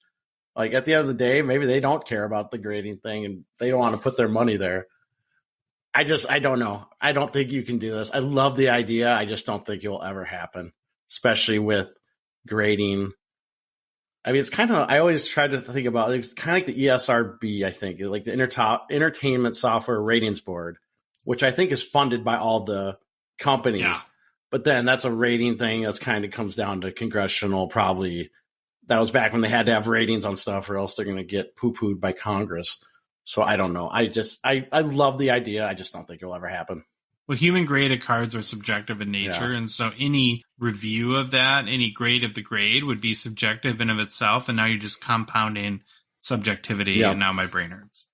Like, at the end of the day, maybe they don't care about the grading thing and they don't want to put their money there. I don't know. I don't think you can do this. I love the idea. I just don't think it will ever happen, especially with grading. I mean, it's kind of, I always try to think about it. It's kind of like the ESRB, I think, like the Entertainment Software Ratings Board, which I think is funded by all the companies. Yeah. But then that's a rating thing that's kind of comes down to congressional, probably. That was back when they had to have ratings on stuff or else they're going to get poo-pooed by Congress. So I don't know. I love the idea. I just don't think it'll ever happen. Well, human graded cards are subjective in nature. Yeah. And so any review of that, any grade of the grade would be subjective in of itself. And now you're just compounding subjectivity. Yep. And now my brain hurts.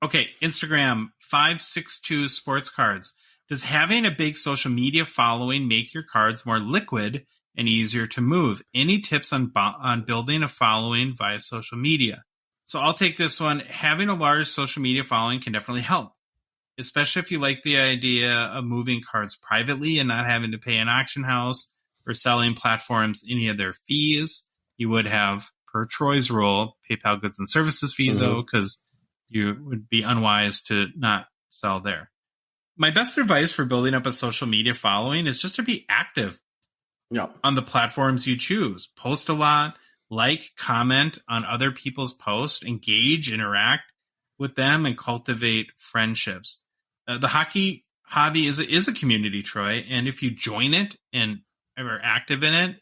Okay. Instagram 562 Sports Cards. Does having a big social media following make your cards more liquid and easier to move? Any tips on building a following via social media? So I'll take this one. Having a large social media following can definitely help, especially if you like the idea of moving cards privately and not having to pay an auction house or selling platforms any of their fees. You would have, per Troy's rule, PayPal goods and services fees, though, because you would be unwise to not sell there. My best advice for building up a social media following is just to be active on the platforms you choose. Post a lot, like, comment on other people's posts, engage, interact with them, and cultivate friendships. The hockey hobby is a community, Troy, and if you join it and are active in it,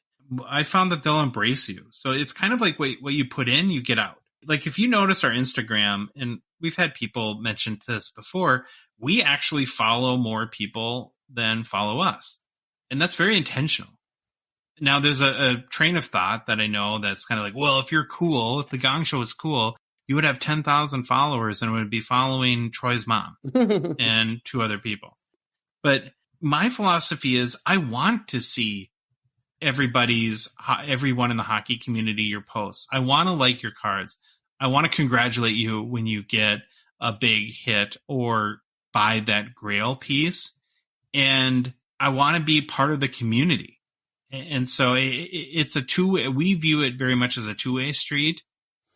I found that they'll embrace you. So it's kind of like what you put in, you get out. Like if you notice our Instagram, and we've had people mention this before, we actually follow more people than follow us. And that's very intentional. Now, there's a train of thought that I know that's kind of like, well, if you're cool, if the Gong Show is cool, you would have 10,000 followers and would be following Troy's mom and 2 other people. But my philosophy is I want to see everyone in the hockey community, your posts. I want to like your cards. I want to congratulate you when you get a big hit or buy that Grail piece. And I want to be part of the community. And so it's a two-way. We view it very much as a two-way street.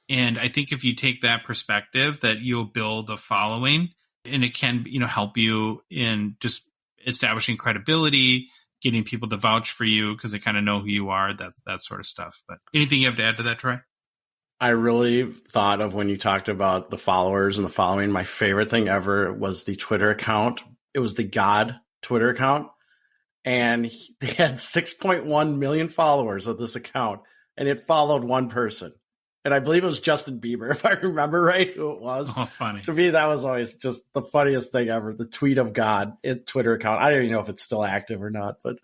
And I think if you take that perspective, that you'll build a following, and it can, help you in just establishing credibility, getting people to vouch for you because they kind of know who you are, that sort of stuff. But anything you have to add to that, Troy? I really thought of when you talked about the followers and the following. My favorite thing ever was the Twitter account. It was the God Twitter account. And they had 6.1 million followers of this account, and it followed one person. And I believe it was Justin Bieber, if I remember right, who it was. Oh, funny. To me, that was always just the funniest thing ever. The tweet of God Twitter account. I don't even know if it's still active or not, but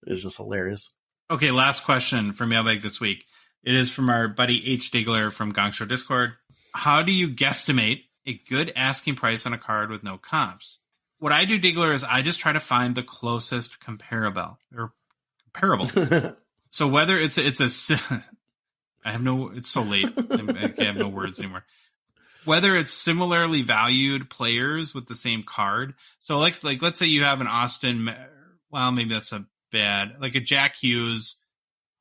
it's just hilarious. Okay, last question for Mailbag this week. It is from our buddy H. Diggler from Gongshow Discord. How do you guesstimate a good asking price on a card with no comps? What I do, Diggler, is I just try to find the closest comparable. So whether it's it's so late. I have no words anymore. Whether it's similarly valued players with the same card. So like let's say you have an Austin, well, maybe that's a bad, like a Jack Hughes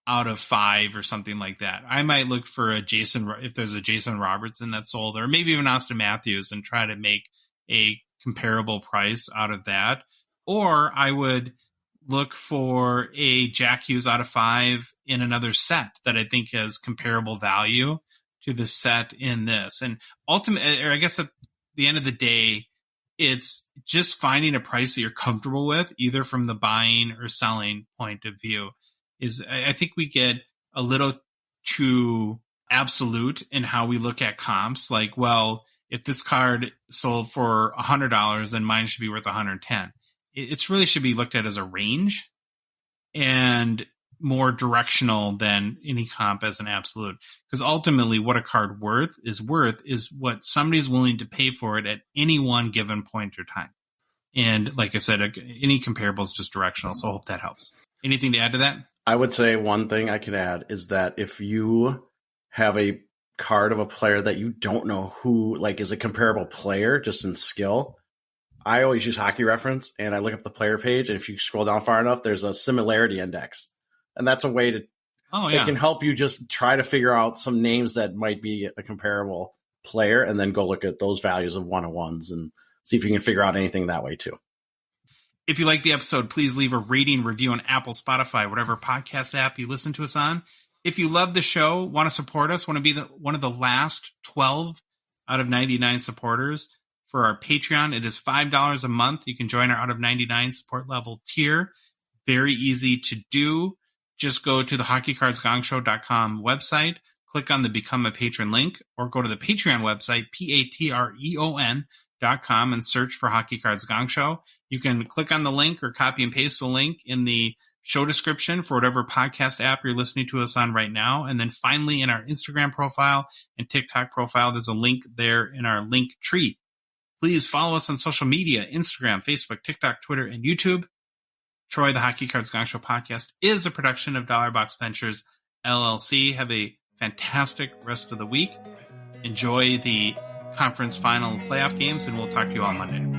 out of 5 or something like that. I might look for if there's a Jason Robertson that's sold, or maybe even Austin Matthews, and try to make a comparable price out of that. Or I would look for a Jack Hughes out of 5 in another set that I think has comparable value to the set in this. And ultimately, or I guess at the end of the day, it's just finding a price that you're comfortable with, either from the buying or selling point of view. I think we get a little too absolute in how we look at comps. Like, well, if this card sold for $100, then mine should be worth $110. It really should be looked at as a range and more directional than any comp as an absolute. Because ultimately what a card is what somebody's willing to pay for it at any one given point or time. And like I said, any comparable is just directional. So I hope that helps. Anything to add to that? I would say one thing I could add is that if you have a card of a player that you don't know who like is a comparable player just in skill, I always use Hockey Reference and I look up the player page, and if you scroll down far enough, there's a similarity index. And that's a way to it can help you just try to figure out some names that might be a comparable player, and then go look at those values of one-on-ones and see if you can figure out anything that way too. If you like the episode, please leave a rating, review on Apple, Spotify, whatever podcast app you listen to us on. If you love the show, want to support us, want to be one of the last 12 out of 99 supporters for our Patreon, it is $5 a month. You can join our out of 99 support level tier. Very easy to do. Just go to the hockeycardsgongshow.com website, click on the Become a Patron link, or go to the Patreon website, patreon.com, and search for Hockey Cards Gong Show. You can click on the link or copy and paste the link in the show description for whatever podcast app you're listening to us on right now. And then finally, in our Instagram profile and TikTok profile, there's a link there in our link tree. Please follow us on social media, Instagram, Facebook, TikTok, Twitter, and YouTube. Troy, the Hockey Cards Gong Show podcast is a production of Dollar Box Ventures, LLC. Have a fantastic rest of the week. Enjoy the conference final playoff games, and we'll talk to you on Monday.